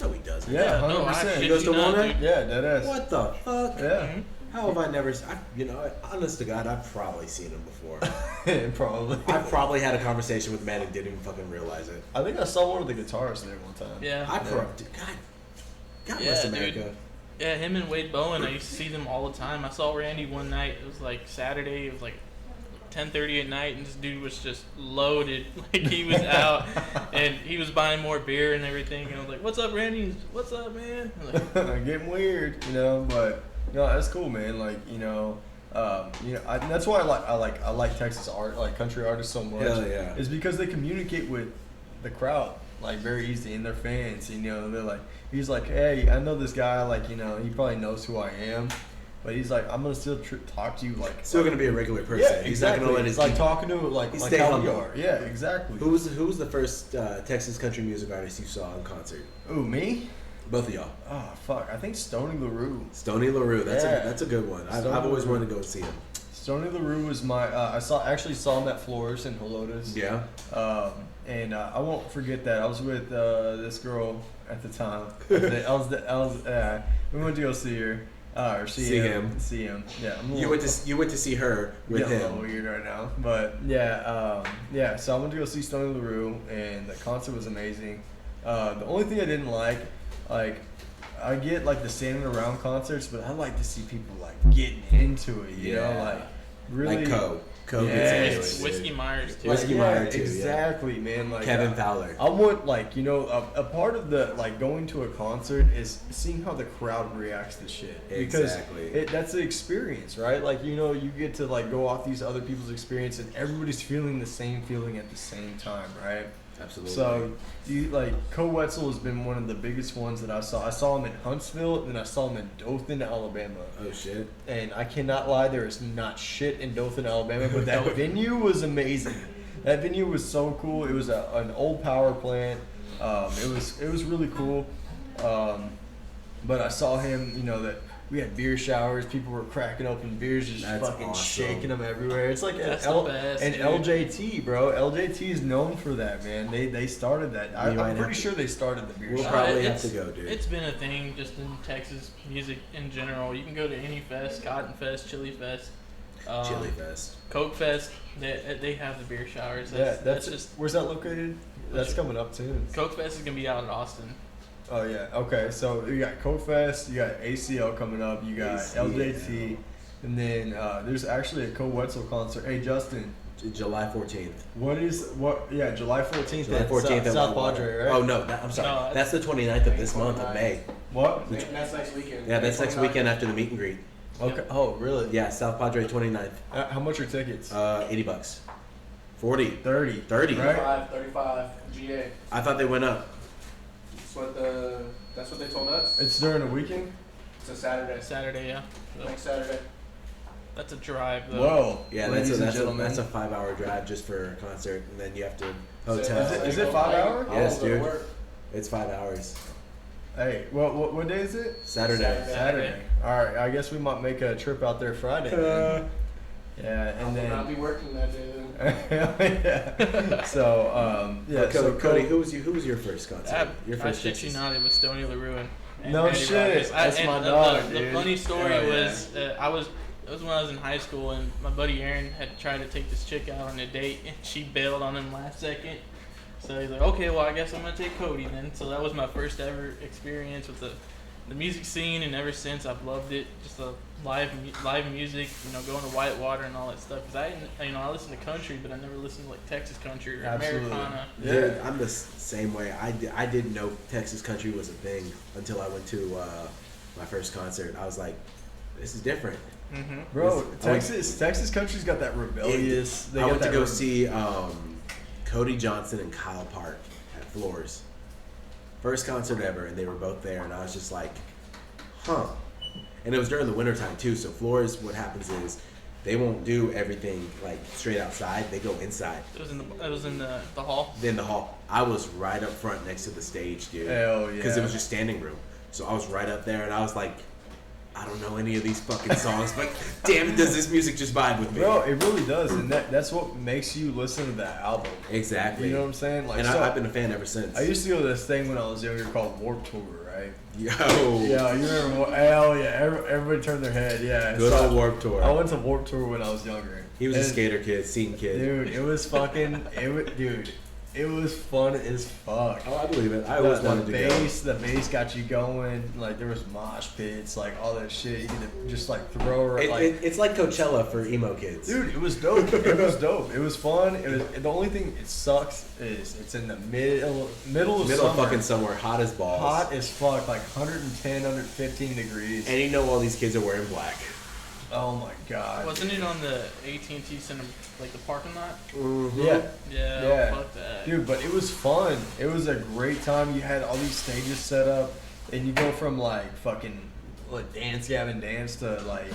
No, he doesn't. Yeah, no, 100%. I He goes shit to you not, Walnut? dude. Yeah, that is. What the fuck? Yeah. Mhm. How have I never? Honest to God, I've probably seen him before. Probably. I've probably had a conversation with men and didn't even fucking realize it. I think I saw one of the guitarists there one time. Yeah. God Yeah, bless dude. America. Yeah, him and Wade Bowen, I used to see them all the time. I saw Randy one night. It was like Saturday. It was like 10:30 at night, and this dude was just loaded. Like he was out, and he was buying more beer and everything. And I was like, "What's up, Randy? He's, what's up, man?" I'm like, Getting weird, but that's cool, man. Like, that's why I like Texas art, like country artists so much. Hell yeah. Is because they communicate with the crowd like very easy and their fans. They're like, he's like, hey, I know this guy. Like, he probably knows who I am. but he's like, I'm gonna still talk to you like Still gonna be a regular person. Yeah, He's exactly. not gonna let his like talking to like stay how we humble. are. Yeah, exactly. Who was the first Texas country music artist you saw in concert? Ooh, me? Both of y'all. Oh fuck, I think Stoney LaRue. Stoney LaRue. Yeah. That's a good one. I've Stoney always LaRue. wanted to go see him. Stoney LaRue was my. I actually saw him at Flores in Helotes. Yeah. And I won't forget that. I was with this girl at the time. We went to go see her. Or see him. See him. Yeah. You went to see her with I'm a him. little weird right now, but yeah. So I went to go see Stoney LaRue, and the concert was amazing. The only thing I didn't like, I get like the standing around concerts, but I like to see people like getting into it. You know, like really. Like Coe Yeah, gets into it. Whiskey Myers too. Whiskey Myers too, exactly, man. Like Kevin Fowler. I want a part of the going to a concert is seeing how the crowd reacts to shit. Exactly. Because that's the experience, right? Like you get to go off these other people's experience, and everybody's feeling the same feeling at the same time, right? Absolutely. So, Coe Wetzel has been one of the biggest ones that I saw. I saw him in Huntsville, and then I saw him in Dothan, Alabama. Oh shit. And I cannot lie, there is not shit in Dothan, Alabama, but that venue was amazing. That venue was so cool. It was an old power plant. It was really cool. But I saw him, that we had beer showers. People were cracking open beers, just That's fucking awesome. shaking them everywhere. It's like That's the best, and dude. LJT, bro. LJT is known for that, man. They started that. I'm pretty sure they started the beer We'll shower. probably have It's- to go, dude. It's been a thing just in Texas music in general. You can go to any fest, Cotton Fest, Chili Fest, Chili Fest. Coke Fest. They have the beer showers. That's just where's that located? That's coming up soon. Coke Fest is gonna be out in Austin. Oh yeah. Okay. So you got Coke Fest, you got ACL coming up, you got ACL. LJT, and then there's actually a Coe Wetzel concert. Hey Justin, July 14th. Yeah, July 14th. July at 14th at South Whitewater. Padre, right? Oh no, I'm sorry. No, that's the 29th of this month of May. What? That's next weekend. Yeah, that's next weekend after the meet and greet. Okay. Oh really? Yeah, South Padre 29th. How much are tickets? $80. 40. 30. 30. Right? 35 GA. I thought they went up. That's what they told us. It's during the weekend. It's a Saturday. Saturday, yeah. So Next Saturday. that's a drive though. Whoa. Yeah, ladies and that's gentlemen. a 5-hour drive just for a concert, and then you have to So hotel. Is it 5 hour? Yes, I'll go to dude. work. It's 5 hours. Hey, what day is it? Saturday. Saturday. All right. I guess we might make a trip out there Friday. man. Yeah, I and will not then. be working that day. Yeah. So yeah. Okay, So Cody, who was your first concert? Your I first shit Texas. you not, it was Stoney LaRue and No Randy shit. Rogers. That's and my the- dog, the dude. funny story Hell yeah. was it was when I was in high school and my buddy Aaron had tried to take this chick out on a date and she bailed on him last second. So he's like, okay, well I guess I'm gonna take Kody then. So that was my first ever experience with the music scene, and ever since I've loved it. Just the live music, going to Whitewater and all that stuff. Cause I listen to country, but I never listened to like Texas country or Absolutely. Americana. Yeah. Dude, I'm the same way. I didn't know Texas country was a thing until I went to my first concert. I was like, this is different. Mm-hmm. Bro, It's- Texas country's got that rebellious. I went to go see Cody Johnson and Kyle Park at Floors. First concert ever, and they were both there, and I was just like, huh. And it was during the wintertime too, so Floors, what happens is they won't do everything like straight outside, they go inside. It was in the hall. In the hall. I was right up front next to the stage, dude. Hell yeah. Because it was just standing room. So I was right up there, and I was like, I don't know any of these fucking songs, but damn it, does this music just vibe with me? Bro, it really does, and that's what makes you listen to that album. Exactly. You know what I'm saying? Like, And so I've been a fan ever since. I used to go to this thing when I was younger called Warped Tour, right? Yo. Yeah, you remember? Hell yeah! Everybody turned their head. Yeah. Good So old Warped Tour. I went to Warped Tour when I was younger. He was a And- skater kid, scene kid. Dude, it was fucking. It was fun as fuck. Oh, I believe it. I always wanted to The bass got you going. Like there was mosh pits, like all that shit. You could just like throw go. like. It's like Coachella for emo kids. Dude, it was dope. It was dope. It was fun. It was the only thing it sucks is it's in the middle of Middle summer. of fucking somewhere, hot as balls. Hot as fuck, like 110, 115 degrees. And you know all these kids are wearing black. Oh my god. Wasn't it on the AT&T Center, like the parking lot? Mm-hmm. Yeah. Yeah. Yeah. Fuck that. Dude, but it was fun. It was a great time. You had all these stages set up, and you go from like fucking like Dance Gavin Dance to like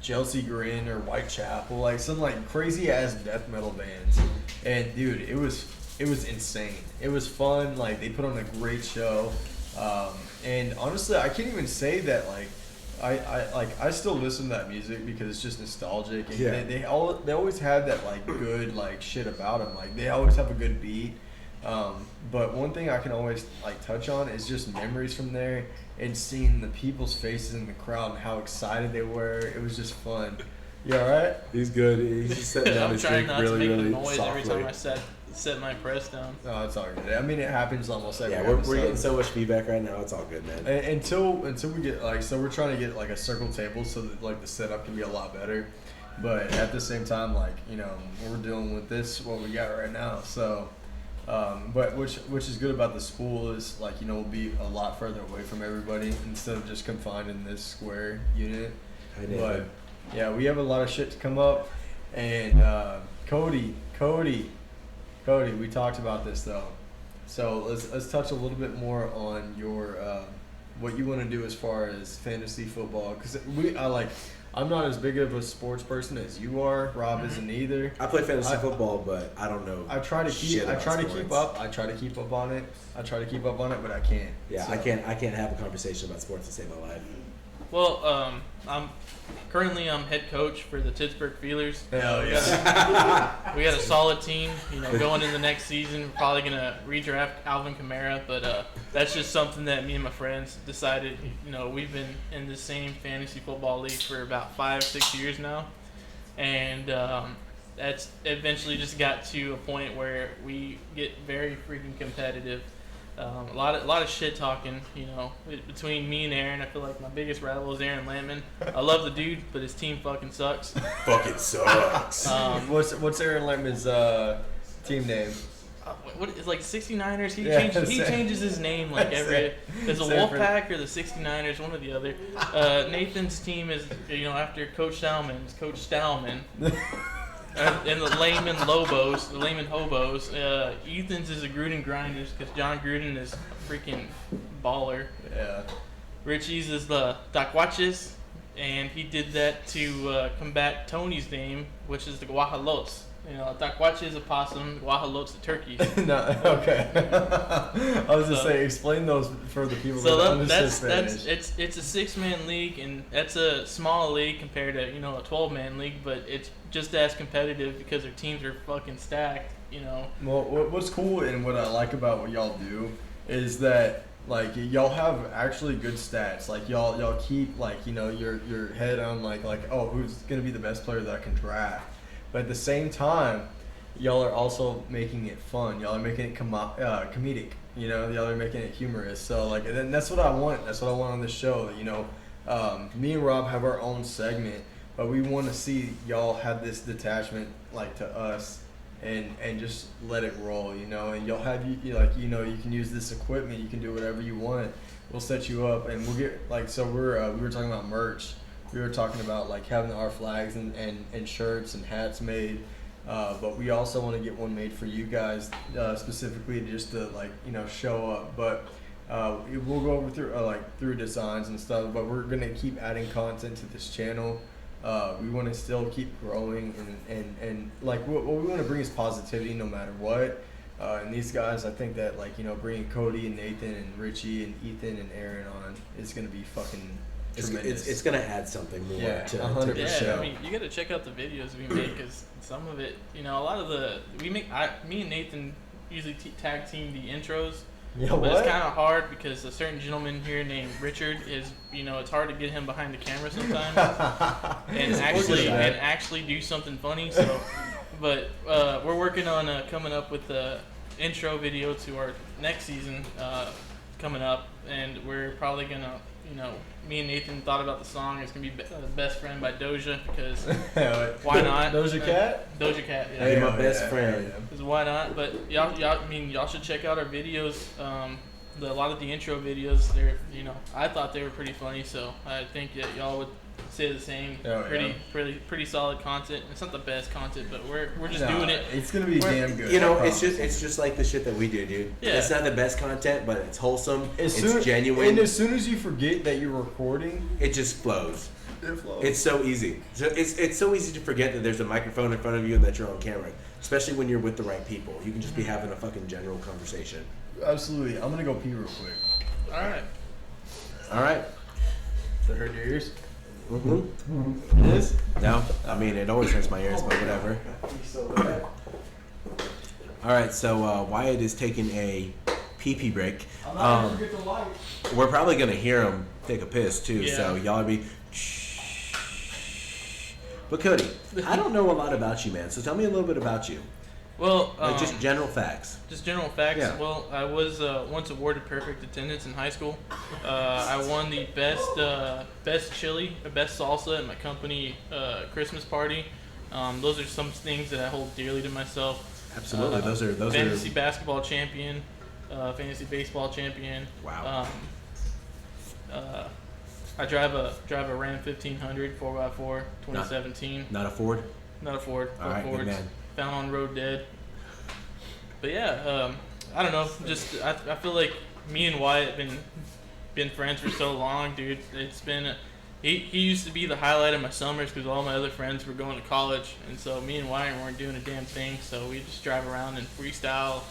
Chelsea Grin or Whitechapel, like some like crazy ass death metal bands. And dude, it was insane. It was fun. Like they put on a great show. And honestly, I can't even say that like I still listen to that music because it's just nostalgic. And Yeah. they always have that like good like shit about them. Like they always have a good beat. But one thing I can always like touch on is just memories from there and seeing the people's faces in the crowd and how excited they were. It was just fun. You all right? He's good. He's just sitting down I'm his trying drink not really, to make really the noise softly. every time I set my press down. Oh, it's all good. I mean, it happens almost every Yeah, we're episode. getting so much feedback right now. It's all good, man. Until we get like, so we're trying to get like a circle table so that like the setup can be a lot better. But at the same time, like, you know, we're dealing with what we got right now. So, but which is good about the school is like, you know, we'll be a lot further away from everybody instead of just confined in this square unit. But yeah, we have a lot of shit to come up. And Kody, we talked about this though. So let's touch a little bit more on your what you want to do as far as fantasy football, because I'm not as big of a sports person as you are. Rob isn't either. I play fantasy football, but I don't know. I try to keep shit about sports. keep up. I try to keep up on it. But I can't. Yeah, So- I can't have a conversation about sports to save my life. Well, I'm head coach for the Pittsburgh Feelers. Hell We got a solid team. You know, going in the next season, we're probably gonna redraft Alvin Kamara, but that's just something that me and my friends decided. You know, we've been in the same fantasy football league for about 5-6 years now, and that's eventually just got to a point where we get very freaking competitive. A lot of shit talking, you know, between me and Aaron. I feel like my biggest rival is Aaron Lampman. I love the dude, but his team fucking sucks. Fucking sucks. What's Aaron Lemmon's team name? What is like 69ers? He Yeah, changes his name like every. There's a Same Wolfpack or the 69ers, one or the other. Nathan's team is, you know, after Coach Stallman's Coach Stallman. And the Layman Lobos, the Layman Hobos. Ethan's is the Gruden Grinders because John Gruden is a freaking baller. Yeah. Richie's is the Taquaches, and he did that to combat Tony's name, which is the Guajalotes. You know, Taquache is a possum, Guajalotes a turkey. No, okay. I was just saying, explain those for the people that don't understand Spanish. It's a 6-man league, and that's a small league compared to, you know, a 12-man league, but it's just as competitive because their teams are fucking stacked, you know. Well, what's cool and what I like about what y'all do is that like y'all have actually good stats. Like y'all keep like, you know, your head on like oh, who's gonna be the best player that I can draft. But at the same time, y'all are also making it fun. Y'all are making it comedic. You know, y'all are making it humorous. So like, and that's what I want. That's what I want on this show. You know, me and Rob have our own segment, but we want to see y'all have this detachment like to us, and just let it roll. You know, and y'all have you can use this equipment. You can do whatever you want. We'll set you up, and we'll get like so. We were talking about merch. We were talking about like having our flags and shirts and hats made, but we also want to get one made for you guys specifically just to like, you know, show up. But we'll go over through designs and stuff. But we're gonna keep adding content to this channel. We want to still keep growing and like what we want to bring is positivity no matter what. And these guys, I think that like, you know, bringing Kody and Nathan and Richie and Ethan and Aaron on is gonna be fucking. It's gonna add something more to 100%. the show. I mean, you got to check out the videos we make because some of it, you know, a lot of me and Nathan usually tag team the intros. Yeah, but what? it's kind of hard because a certain gentleman here named Richard is, you know, it's hard to get him behind the camera sometimes and actually do something funny. So, but we're working on coming up with the intro video to our next season coming up, and we're probably gonna, you know, me and Nathan thought about the song. It's gonna be Best Friend by Doja because why not? Doja Cat? Doja Cat, yeah. Hey, my best friend. Because why not? But y'all should check out our videos. A lot of the intro videos, I thought they were pretty funny. So I think that y'all would stay the same. Oh, Pretty solid content. It's not the best content, but we're just doing it. It's gonna be damn good. You know, it's just like the shit that we do, dude. Yeah. It's not the best content, but it's wholesome. It's genuine. genuine. And as soon as you forget that you're recording, It just flows. it flows. It's so easy. So it's so easy to forget that there's a microphone in front of you and that you're on camera. Especially when you're with the right people. You can just be having a fucking general conversation. Absolutely. I'm gonna go pee real quick. All right. All right. Does that hurt your ears? Mm-hmm. It is? No, I mean it always hurts my ears, but whatever. All right, so Wyatt is taking a pee break. I'm not gonna forget the light. We're probably gonna hear him take a piss too, Yeah. so y'all be. But Kody, I don't know a lot about you, man. So tell me a little bit about you, Well, like just general facts. Just general facts. Yeah. Well, I was once awarded perfect attendance in high school. I won the best chili, best salsa at my company Christmas party. Those are some things that I hold dearly to myself. Absolutely, those are fantasy basketball champion, fantasy baseball champion. Wow. I drive a Ram 1500 4x4 2017. Not a Ford. Not a Ford. All right, Fords. good man. Found on road dead. But yeah, I don't know. Just I feel like me and Wyatt been friends for so long, dude. It's been he used to be the highlight of my summers because all my other friends were going to college, and so me and Wyatt weren't doing a damn thing. So we just drive around and freestyle.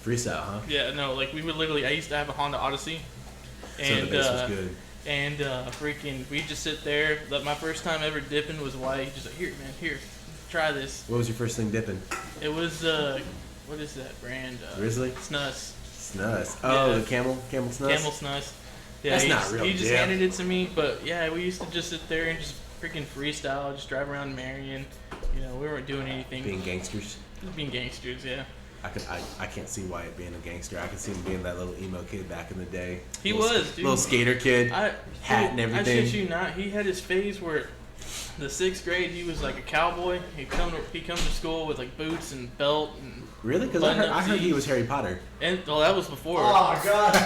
Freestyle, huh? Yeah, no, like we would literally. I used to have a Honda Odyssey, So and the bass was good. and freaking we just sit there. Like my first time ever dipping was Wyatt. He just like, here, man, here, try this. What was your first thing dipping? It was what is that brand? Grizzly? Snus. Snus. Oh, Yeah. the camel snus. Camel Snus. Yeah, That's he not just, real He just dip. handed it to me, but yeah, we used to just sit there and just freaking freestyle, just drive around Marion. You know, we weren't doing anything. Being gangsters. Just being gangsters, yeah. I can't see Wyatt being a gangster. I can see him being that little emo kid back in the day. He Little- was, dude. Little skater kid. Hat and everything. I shit you not. He had his phase where the 6th grade he was like a cowboy. He'd come to school with like boots and belt and Really? Because I heard he was Harry Potter. well that was before. Oh gosh.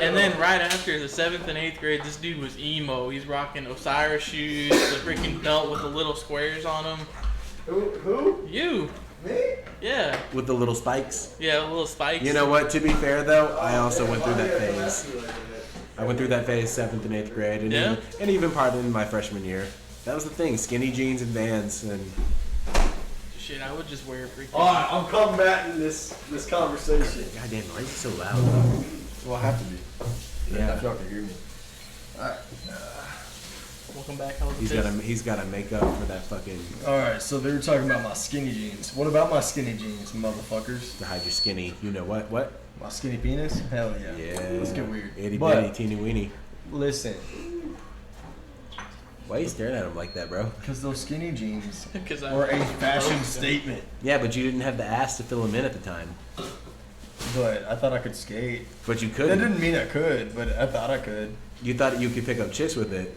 And then right after the 7th and 8th grade, this dude was emo. He's rocking Osiris shoes, the freaking belt with the little squares on them. Who? You. Me? Yeah. With the little spikes. Yeah, little spikes. You know what? To be fair, though, I also went through that phase. I went through that phase 7th and 8th grade, and Yeah? even part in my freshman year. That was the thing: skinny jeans and Vans, and Shit, I would just wear freaking. Alright, I'm combating this conversation. goddamn, why is it so loud? Though? Well, I have to be. Yeah. If y'all can hear me. Alright. Welcome back. How was He's got to make up for that fucking Alright, so they were talking about my skinny jeans. What about my skinny jeans, motherfuckers? to hide your skinny. You know what? What? My skinny penis? Hell yeah. Yeah. Let's get weird. Itty But- bitty, teeny weeny. Listen, Why are you staring at him like that, bro? because those skinny jeans Because were a fashion statement. Yeah, but you didn't have the ass to fill him in at the time. But I thought I could skate. But you That couldn't. didn't mean I could, but I thought I could. You thought you could pick up chicks with it.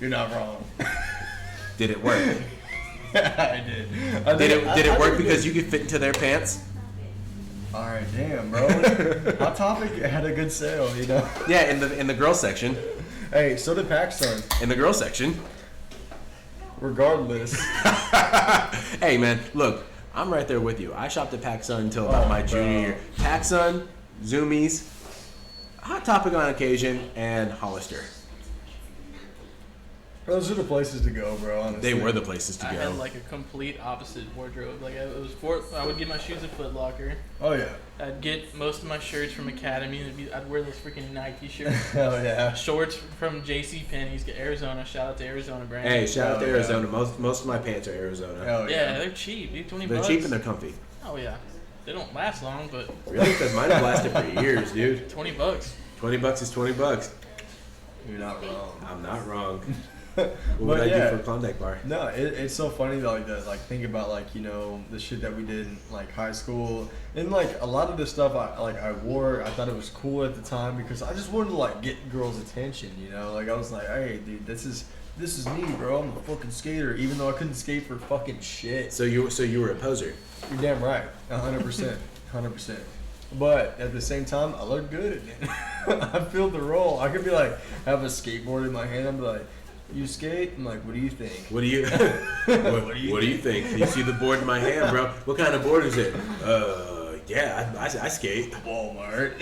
You're not wrong. Did it work? I did. Did it work because you could fit into their pants? Alright, damn, bro. Hot Topic had a good sale, you know? Yeah, in the girls section. Hey, so did PacSun. In the girls section. Regardless. Hey man, look, I'm right there with you. I shopped at PacSun until about my junior year. PacSun, Zoomies, Hot Topic on occasion, and Hollister. Those are the places to go, bro, honestly. They were the places to I go. had like a complete opposite wardrobe. Like I would get my shoes at Foot Locker. Oh, yeah. I'd get most of my shirts from Academy. I'd wear those freaking Nike shirts. Hell yeah. Shorts from J.C. Penney's, Arizona. Shout out to Arizona brand. Hey, shout out to Oh, yeah. Arizona. Most of my pants are Arizona. Hell Yeah, yeah. they're cheap. Dude, 20 They're bucks. cheap and they're comfy. Oh yeah, they don't last long, but Really? Because mine have lasted for years, dude. 20 bucks. $20 is $20. You're not wrong. I'm not wrong. What would But I yeah. do for a Klondike bar? No, it's so funny though, like that. Like think about like the shit that we did in like high school, and like a lot of the stuff I wore. I thought it was cool at the time because I just wanted to like get girls' attention. You know, like I was like, hey, dude, this is me, bro. I'm a fucking skater, even though I couldn't skate for fucking shit. So you were a poser. You're damn right, 100%, 100%. But at the same time, I look good in it. I feel the role. I could be like, have a skateboard in my hand. I'm like, you skate? I'm like, what do you think? What do you what do you think? You see the board in my hand, bro? What kind of board is it? Yeah, I skate. Walmart.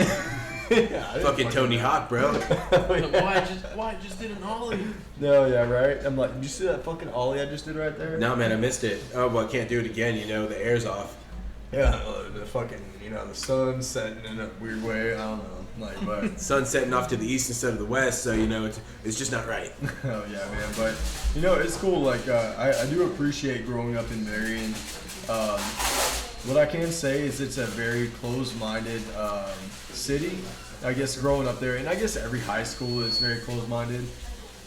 Fucking Tony Hawk, bro. Why just did an ollie? No, yeah, right? I'm like, did you see that fucking ollie I just did right there? No, man, I missed it. Oh, well, I can't do it again. You know, the air's off. Yeah, the fucking, the sun's setting in a weird way. I don't know. Like, but Sun setting off to the east instead of the west, so, it's just not right. oh yeah, man. But it's cool. Like, I do appreciate growing up in Marion. What I can say is it's a very closed-minded city. I guess growing up there, and I guess every high school is very closed-minded.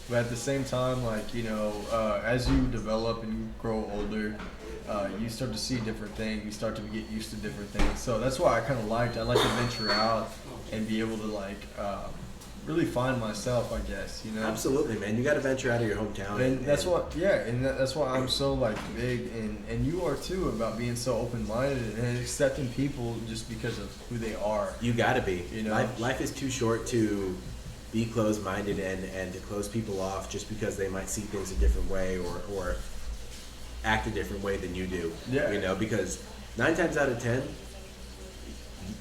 But at the same time, like, as you develop and you grow older, you start to see different things. You start to get used to different things. So that's why I like to venture out and be able to, like, really find myself, I guess, Absolutely, man. You got to venture out of your hometown. And that's why I'm so, like, big, and you are too, about being so open-minded and accepting people just because of who they are. You got to be. Life is too short to be closed-minded and to close people off just because they might see things a different way or act a different way than you do. Yeah. Because 9 times out of 10,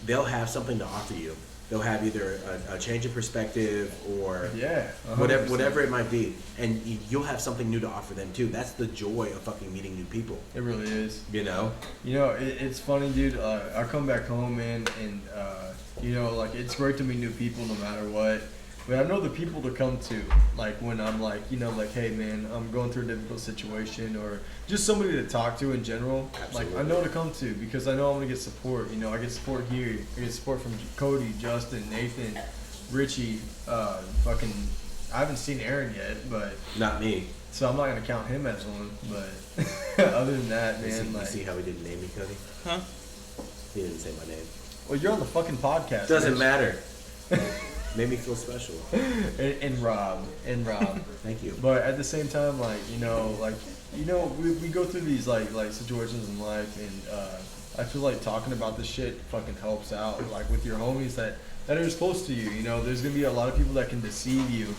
they'll have something to offer you. They'll have either a change of perspective or whatever it might be, and you'll have something new to offer them too. That's the joy of fucking meeting new people. It really is. It's funny, dude. I come back home, man, and like, it's great to meet new people no matter what. But I know the people to come to, like, when I'm like, like, hey, man, I'm going through a difficult situation, or just somebody to talk to in general. Absolutely. Like, I know to come to, because I know I'm going to get support. I get support here. I get support from Kody, Justin, Nathan, Richie, I haven't seen Aaron yet, but. Not me. So I'm not going to count him as one, but other than that, man. You see how he didn't name me, Kody? Huh? He didn't say my name. Well, you're on the fucking podcast. Doesn't bitch. matter. Made me feel special. And Rob. Thank you. But at the same time, like, we go through these like situations in life, and I feel like talking about this shit fucking helps out, like, with your homies that are close to you. There's gonna be a lot of people that can deceive you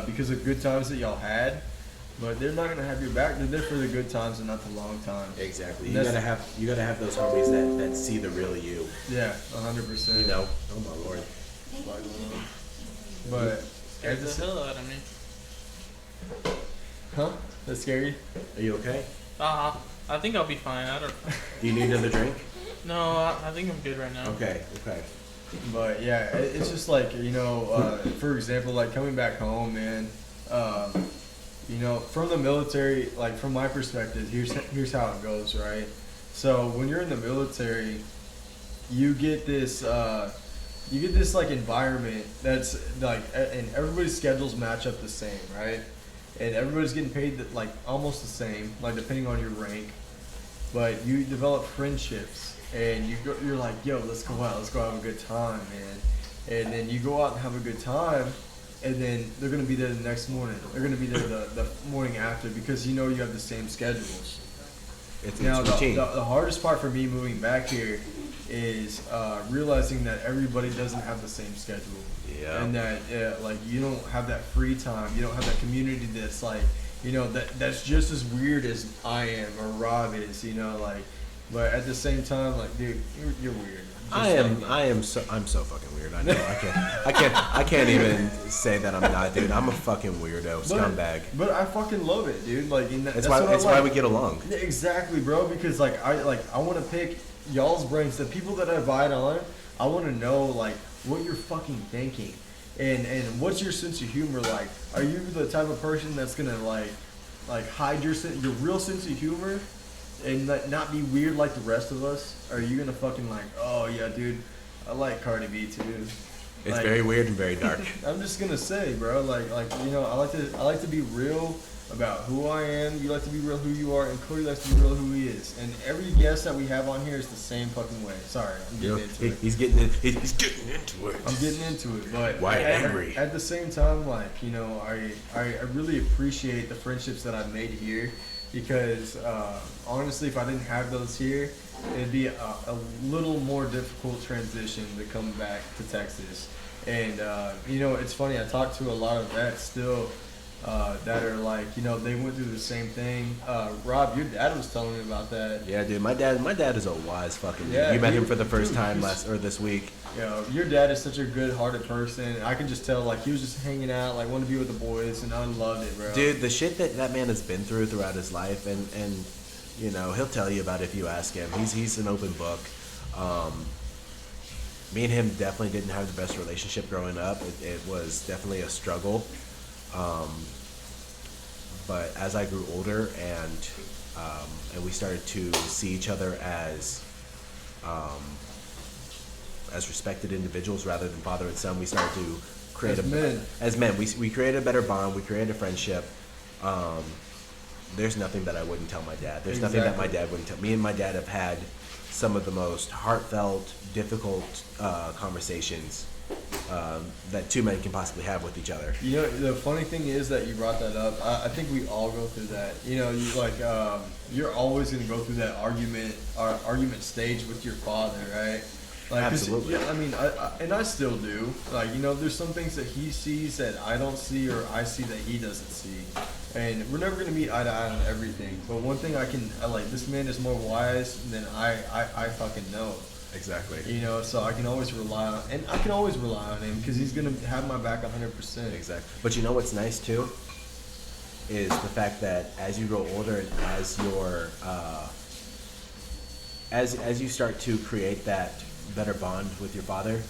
because of good times that y'all had, but they're not gonna have your back. They're there for the good times and not the long times. Exactly. You gotta have those homies that see the real you. Yeah, 100%. Oh my lord. But Scared the hell out of me. huh? That's scary. Are you okay? I think I'll be fine. I don't. Do you need another drink? No, I think I'm good right now. Okay. But yeah, it's just like, for example, like, coming back home, man. From the military, like, from my perspective, here's how it goes, right? So when you're in the military, you get this like environment that's like, and everybody's schedules match up the same, right? And everybody's getting paid like almost the same, like, depending on your rank. But you develop friendships, and you're like, yo, let's go out, let's go have a good time, man. And then you go out and have a good time, and then they're gonna be there the next morning. They're gonna be there the morning after, because you have the same schedules. It's the hardest part for me moving back here is realizing that everybody doesn't have the same schedule. Yeah. And that like, you don't have that free time. You don't have that community that's like, that's just as weird as I am or Rob is. Like, but at the same time, like, dude, you're weird. I'm so fucking weird. I know. I can't even say that I'm not, dude. I'm a fucking weirdo, scumbag. But I fucking love it, dude. Like, that's why we get along. Exactly, bro. Because I want to pick y'all's brains, the people that I invite on. I want to know, like, what you're fucking thinking, and what's your sense of humor like. Are you the type of person that's gonna like hide your real sense of humor and not be weird like the rest of us? Or are you gonna fucking like, oh yeah, dude, I like Cardi B too? It's like, very weird and very dark. I'm just gonna say, bro, like I like to be real about who I am. You like to be real who you are, and Kody likes to be real who he is. And every guest that we have on here is the same fucking way. Sorry, I'm getting into it. He's getting into it. I'm getting into it, but Wyatt angry. At the same time, like, I really appreciate the friendships that I've made here, because honestly, if I didn't have those here, it'd be a little more difficult transition to come back to Texas. And you know, it's funny. I talked to a lot of vets still that are like, you know, they went through the same thing. Rob, your dad was telling me about that. Yeah, dude, my dad is a wise fucking dude. Yeah, You met him dude, for the first dude, time he's- this week. You know, your dad is such a good-hearted person. I can just tell, like, he was just hanging out, like, wanted to be with the boys, and I loved it, bro. Dude, the shit that man has been through throughout his life, and you know, he'll tell you about it if you ask him. He's an open book. Me and him definitely didn't have the best relationship growing up. It was definitely a struggle. But as I grew older and we started to see each other as respected individuals rather than father and son, we started to create as men. We created a better bond. We created a friendship. There's nothing that I wouldn't tell my dad. There's nothing that my dad wouldn't tell me. And my dad have had some of the most heartfelt, difficult conversations that two men can possibly have with each other. You know, the funny thing is that you brought that up. I think we all go through that. You know, you like you're always gonna go through that argument stage with your father, right? Like, Absolutely. Yeah, I mean, I still do. Like, you know, there's some things that he sees that I don't see, or I see that he doesn't see, and we're never gonna meet eye to eye on everything. But one thing I like, this man is more wise than I fucking know. Exactly. You know, so I can always rely on, and I can always rely on him because he's gonna have my back 100%. Exactly. But you know what's nice too is the fact that as you grow older and as your as you start to create that better bond with your father,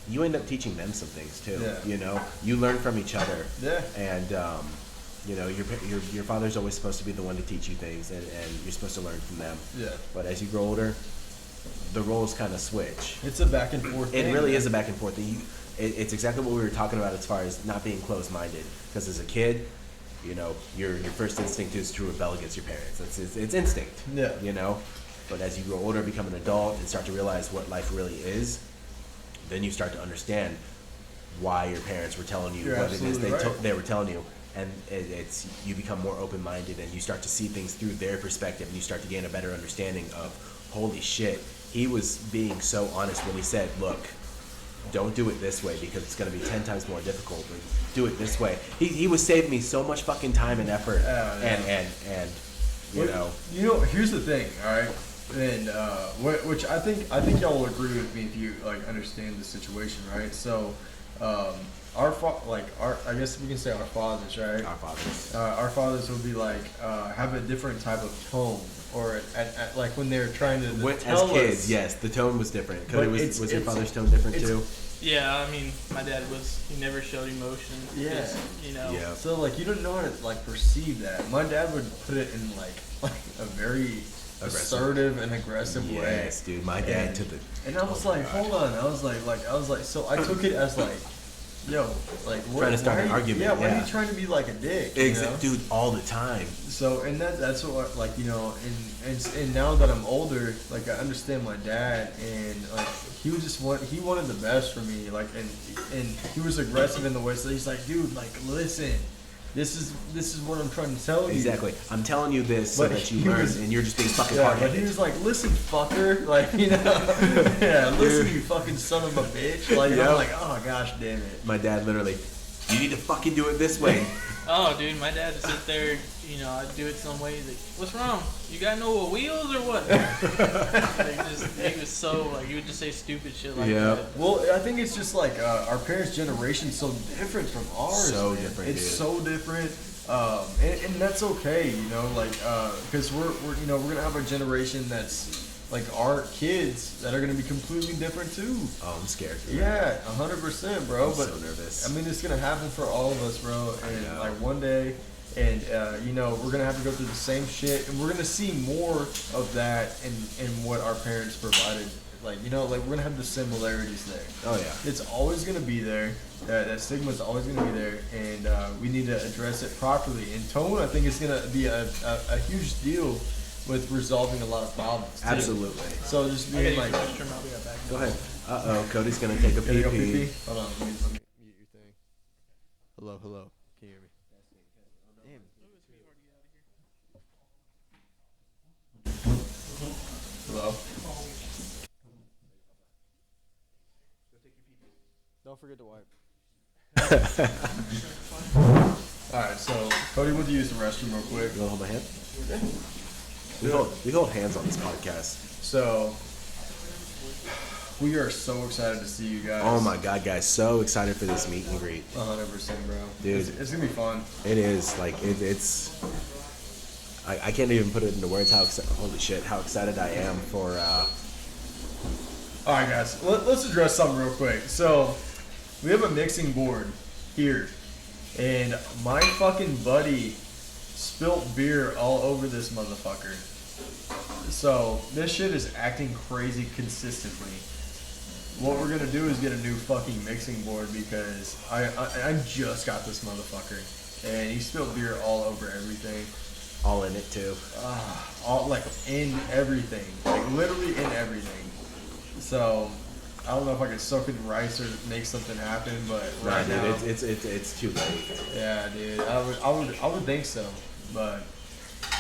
you end up teaching them some things too. Yeah. You know, you learn from each other. Yeah. And you know, your father's always supposed to be the one to teach you things, and you're supposed to learn from them. Yeah. But as you grow older, the roles kind of switch. It's a back and forth thing. It really man. is a back and forth thing. It's exactly what we were talking about as far as not being closed-minded. Because as a kid, you know, your first instinct is to rebel against your parents. It's instinct. Yeah. You know, but as you grow older, become an adult, and start to realize what life really is, then you start to understand why your parents were telling you You're what it is absolutely they were telling you. And it's you become more open-minded, and you start to see things through their perspective, and you start to gain a better understanding of, holy shit, he was being so honest when he said, look, don't do it this way because it's going to be 10 times more difficult. But do it this way. He was saving me so much fucking time and effort, and you know. You know, here's the thing, all right, and which I think y'all will agree with me if you like understand the situation, right? So, I guess we can say our fathers, right? Our fathers would be like have a different type of tone, or at like when they're trying to tell as kids, us. yes, the tone was different. But Was your father's tone different too? Yeah, I mean, my dad he never showed emotion. Yeah. You know. Yeah. So like you don't know how to like perceive that. My dad would put it in like a very assertive and aggressive way. Yes, dude. My dad to the. And I was like, hold on. I was like, so I took it as like, yo, like what, Trying to start an argument. Yeah, why are yeah. you trying to be like a dick? You know? Dude, all the time. So and that's what like, you know, and now that I'm older, like I understand my dad, and like he wanted the best for me, like and he was aggressive in the way, so he's like, dude, like listen, this is what I'm trying to tell you. Exactly. I'm telling you this so But that you he learn, was- and you're just being fucking Yeah, hard-headed. but he was like, listen, fucker, like, you know, yeah, listen, you fucking son of a bitch. Like, Yeah. I'm like, oh gosh, damn it. My dad literally, you need to fucking do it this way. Oh, dude, my dad would sit there, you know, I'd do it some way. He's like, what's wrong? You got no wheels or what? He was so, like, he would just say stupid shit like Yeah. that. Well, I think it's just like our parents' generation's so different from ours. So man. different, It's dude. so different. And that's okay, you know, like, because we're you know, we're gonna have a generation that's like our kids that are gonna be completely different too. Oh, I'm scared. Yeah, 100%, bro. I'm but so nervous. I mean, it's gonna happen for all of us, bro. And know. like one day, and you know, we're gonna have to go through the same shit, and we're gonna see more of that in what our parents provided. Like, you know, like we're gonna have the similarities there. Oh yeah. It's always gonna be there. That stigma is always gonna be there, and we need to address it properly. And tone, I think, is gonna be a huge deal with resolving a lot of problems. Too. Absolutely. So just I gotta being use like, the restroom, I'll be right back. Go ahead. Cody's gonna take a gotta go pee. pee-pee? Hold on, let me mute your thing. Hello. Can you hear me? Damn. Hello. Don't forget to wipe. Alright, so Kody went to use the restroom real quick. You want to hold my hand? We hold hands on this podcast. So we are so excited to see you guys. Oh my god, guys, so excited for this meet and greet. 100%, bro. Dude. It's gonna be fun. It is like it's. I can't even put it into words how holy shit how excited I am for. All right, guys. Let's address something real quick. So we have a mixing board here, and my fucking buddy spilt beer all over this motherfucker. So this shit is acting crazy consistently. What we're gonna do is get a new fucking mixing board because I just got this motherfucker, and he spilled beer all over everything. All in it too. All like in everything, like literally in everything. So I don't know if I could soak it in rice or make something happen, but right now it's too late. Yeah, dude. I would think so, but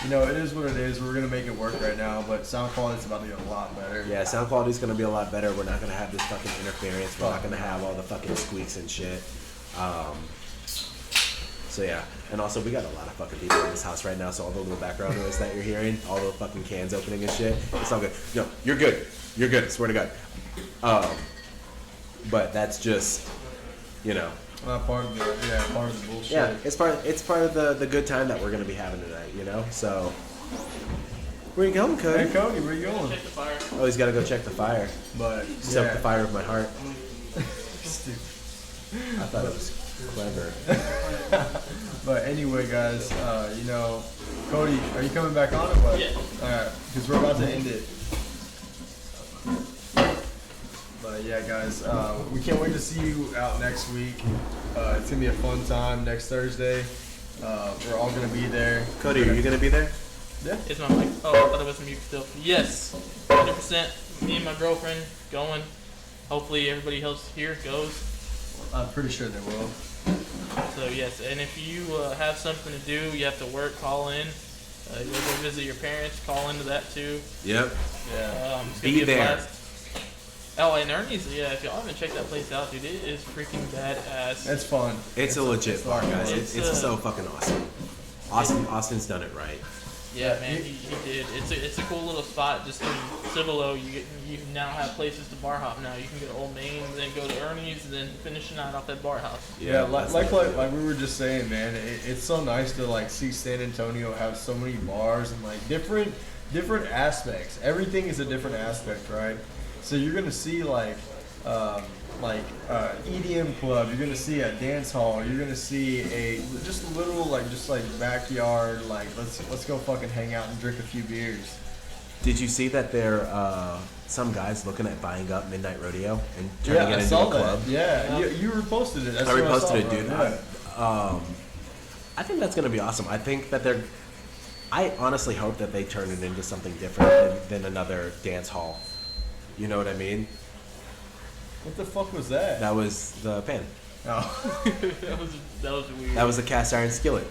you know it is what it is. We're gonna make it work right now, but sound quality's about to get a lot better. Yeah, sound quality's gonna be a lot better. We're not gonna have this fucking interference. We're not gonna have all the fucking squeaks and shit. So yeah, and also we got a lot of fucking people in this house right now, so all the little background noise that you're hearing, all the fucking cans opening and shit, it's all good. No, you're good. You're good. Swear to God. But that's just, you know. Part of the bullshit. Yeah, it's part of the good time that we're gonna be having tonight, you know. So where you going, Kody? Hey Kody, where you going? Check the fire. Oh, he's gotta go check the fire. But Soak the fire of my heart. Stupid. I thought it was clever. But anyway, guys, you know, Kody, are you coming back on or what? Yeah. All right, because we're about to end it. But yeah, guys, we can't wait to see you out next week. It's gonna be a fun time next Thursday. We're all gonna be there. Kody, are you gonna be there? Yeah. Is my mic? Oh, I thought it was mute still. Yes, 100%. Me and my girlfriend going. Hopefully everybody else here goes. I'm pretty sure they will. So yes, and if you have something to do, you have to work, call in. You'll go visit your parents, call into that too. Yep. Yeah. It's gonna Be a there. blast. Oh, and Ernie's, yeah, if y'all haven't checked that place out, dude, it is freaking badass. It's fun. It's a legit bar, guys. It's, It's so fucking awesome. Austin's done it right. Yeah, man, he did. It's a cool little spot just in Cibolo. You now have places to bar hop now. You can go to Old Main, then go to Ernie's, and then finish the night off at Bar House. Yeah, that's like we were just saying, man. It's so nice to like see San Antonio have so many bars and like different aspects. Everything is a different aspect, right? So you're gonna see like EDM club. You're gonna see a dance hall. You're gonna see just a little just backyard. Like let's go fucking hang out and drink a few beers. Did you see that there some guys looking at buying up Midnight Rodeo and turning it into a club? That. Yeah, you reposted it. That's I what reposted it, bro. dude. Yeah. I think that's gonna be awesome. I think that I honestly hope that they turn it into something different than another dance hall. You know what I mean? What the fuck was that? That was the pan. Oh. that was weird. That was a cast iron skillet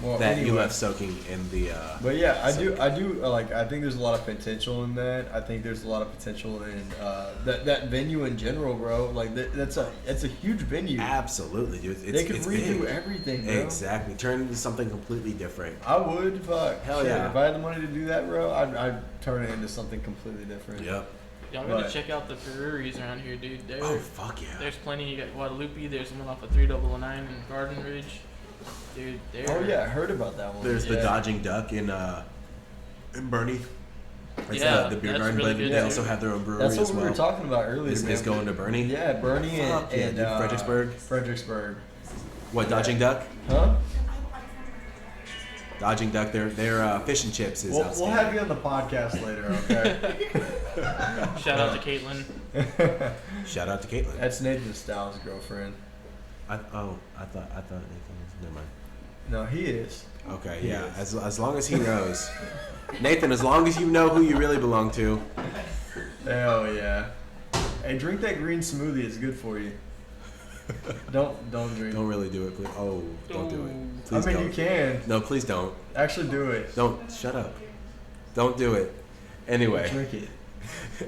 Well, that anyway. you left soaking in the. But yeah, I do I think there's a lot of potential in that. I think there's a lot of potential in that venue in general, bro. Like that's a huge venue. Absolutely, dude. They could it's redo big. everything, bro. Exactly. Turn it into something completely different. I would, fuck. Hell Shit, yeah. If I had the money to do that, bro, I'd turn it into something completely different. Yep. Y'all gotta But- check out the breweries around here, dude. Oh fuck yeah. There's plenty. You got Guadalupe. There's one off of 3009 in Garden Ridge. Dude, Oh yeah, I heard about that one. There's the Yeah. Dodging Duck in Bernie. It's Yeah, the beer that's garden, really but good, they too. also have their own brewery That's what as we well. were talking about earlier. Is man. going to Bernie? Yeah, Bernie Fuck yeah, and dude. Fredericksburg? Fredericksburg. What, Dodging Duck? Huh? Dodging Duck, their fish and chips is We'll outstanding. have you on the podcast later, okay? Shout out to Caitlin. Shout out to Caitlin. That's Nathan Styles' girlfriend. I thought Nathan was, never mind. No, he is. Okay, He yeah. is. As long as he knows. Nathan, as long as you know who you really belong to. Hell yeah. Hey, drink that green smoothie. It's good for you. Don't drink. Don't really do it, please. Oh, don't do it. I Please mean, don't. you can. No, please don't. Actually do it. Don't. Shut up. Don't do it. Anyway. Drink it.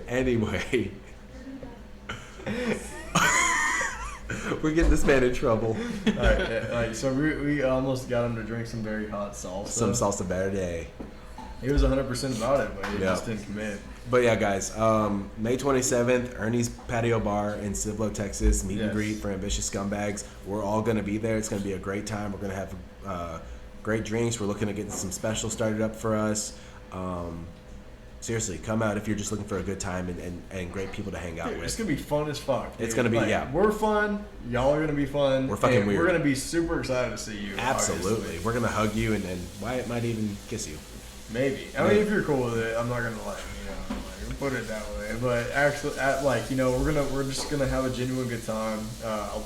Anyway. We're getting this man in trouble. All right, so we almost got him to drink some very hot salsa. Some salsa verde. He was 100% about it, but he Yeah. just didn't commit. But yeah, guys, May 27th, Ernie's Patio Bar in Cibolo, Texas, meet and Yes. greet for ambitious scumbags. We're all going to be there. It's going to be a great time. We're going to have great drinks. We're looking to get some specials started up for us. Seriously, come out if you're just looking for a good time and great people to hang out Dude, with. it's gonna be fun as fuck. Dude. It's gonna be, yeah. We're fun. Y'all are gonna be fun. We're fucking and weird. We're gonna be super excited to see you. Absolutely. obviously. We're going to hug you and Wyatt might even kiss you. Maybe. I mean, if you're cool with it, I'm not gonna put it that way. But actually, we're just gonna have a genuine good time.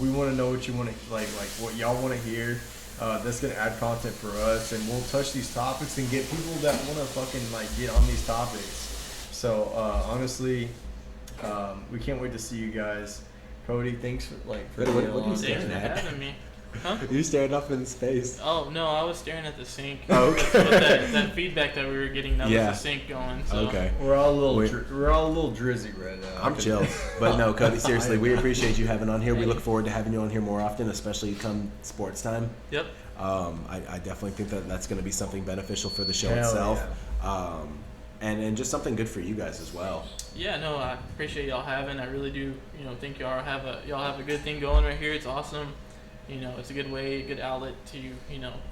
We want to know what you want to like what y'all want to hear. That's gonna add content for us, and we'll touch these topics and get people that want to fucking get on these topics. So honestly, we can't wait to see you guys. Kody, thanks for What being are you on. saying? Thanks for having me. Huh? You staring off into space. Oh no, I was staring at the sink. Oh, okay. With that feedback that we were getting, that Yeah. was the sink going. So. Okay. We're all a little Wait. we're all a little drizzy right now. I'm chill. But no, Kody, seriously, we appreciate you having on here. We look forward to having you on here more often, especially come sports time. Yep. I definitely think that that's going to be something beneficial for the show Hell itself. And just something good for you guys as well. Yeah, no, I appreciate y'all having. I really do. Think y'all have a good thing going right here. It's awesome. It's a good way, a good outlet to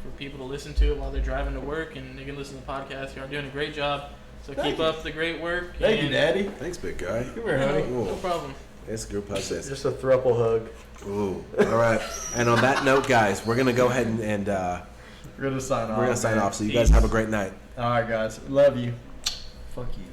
for people to listen to it while they're driving to work, and they can listen to the podcast. Y'all are doing a great job. So keep up the great work. Thank you, Daddy. Thanks, big guy. Come here, honey. No problem. It's group hug this. Just a thruple hug. Ooh. All right. And on that note, guys, we're going to go ahead and We're gonna sign off. we're going to sign man. off. So you guys have a great night. All right, guys. Love you. Fuck you.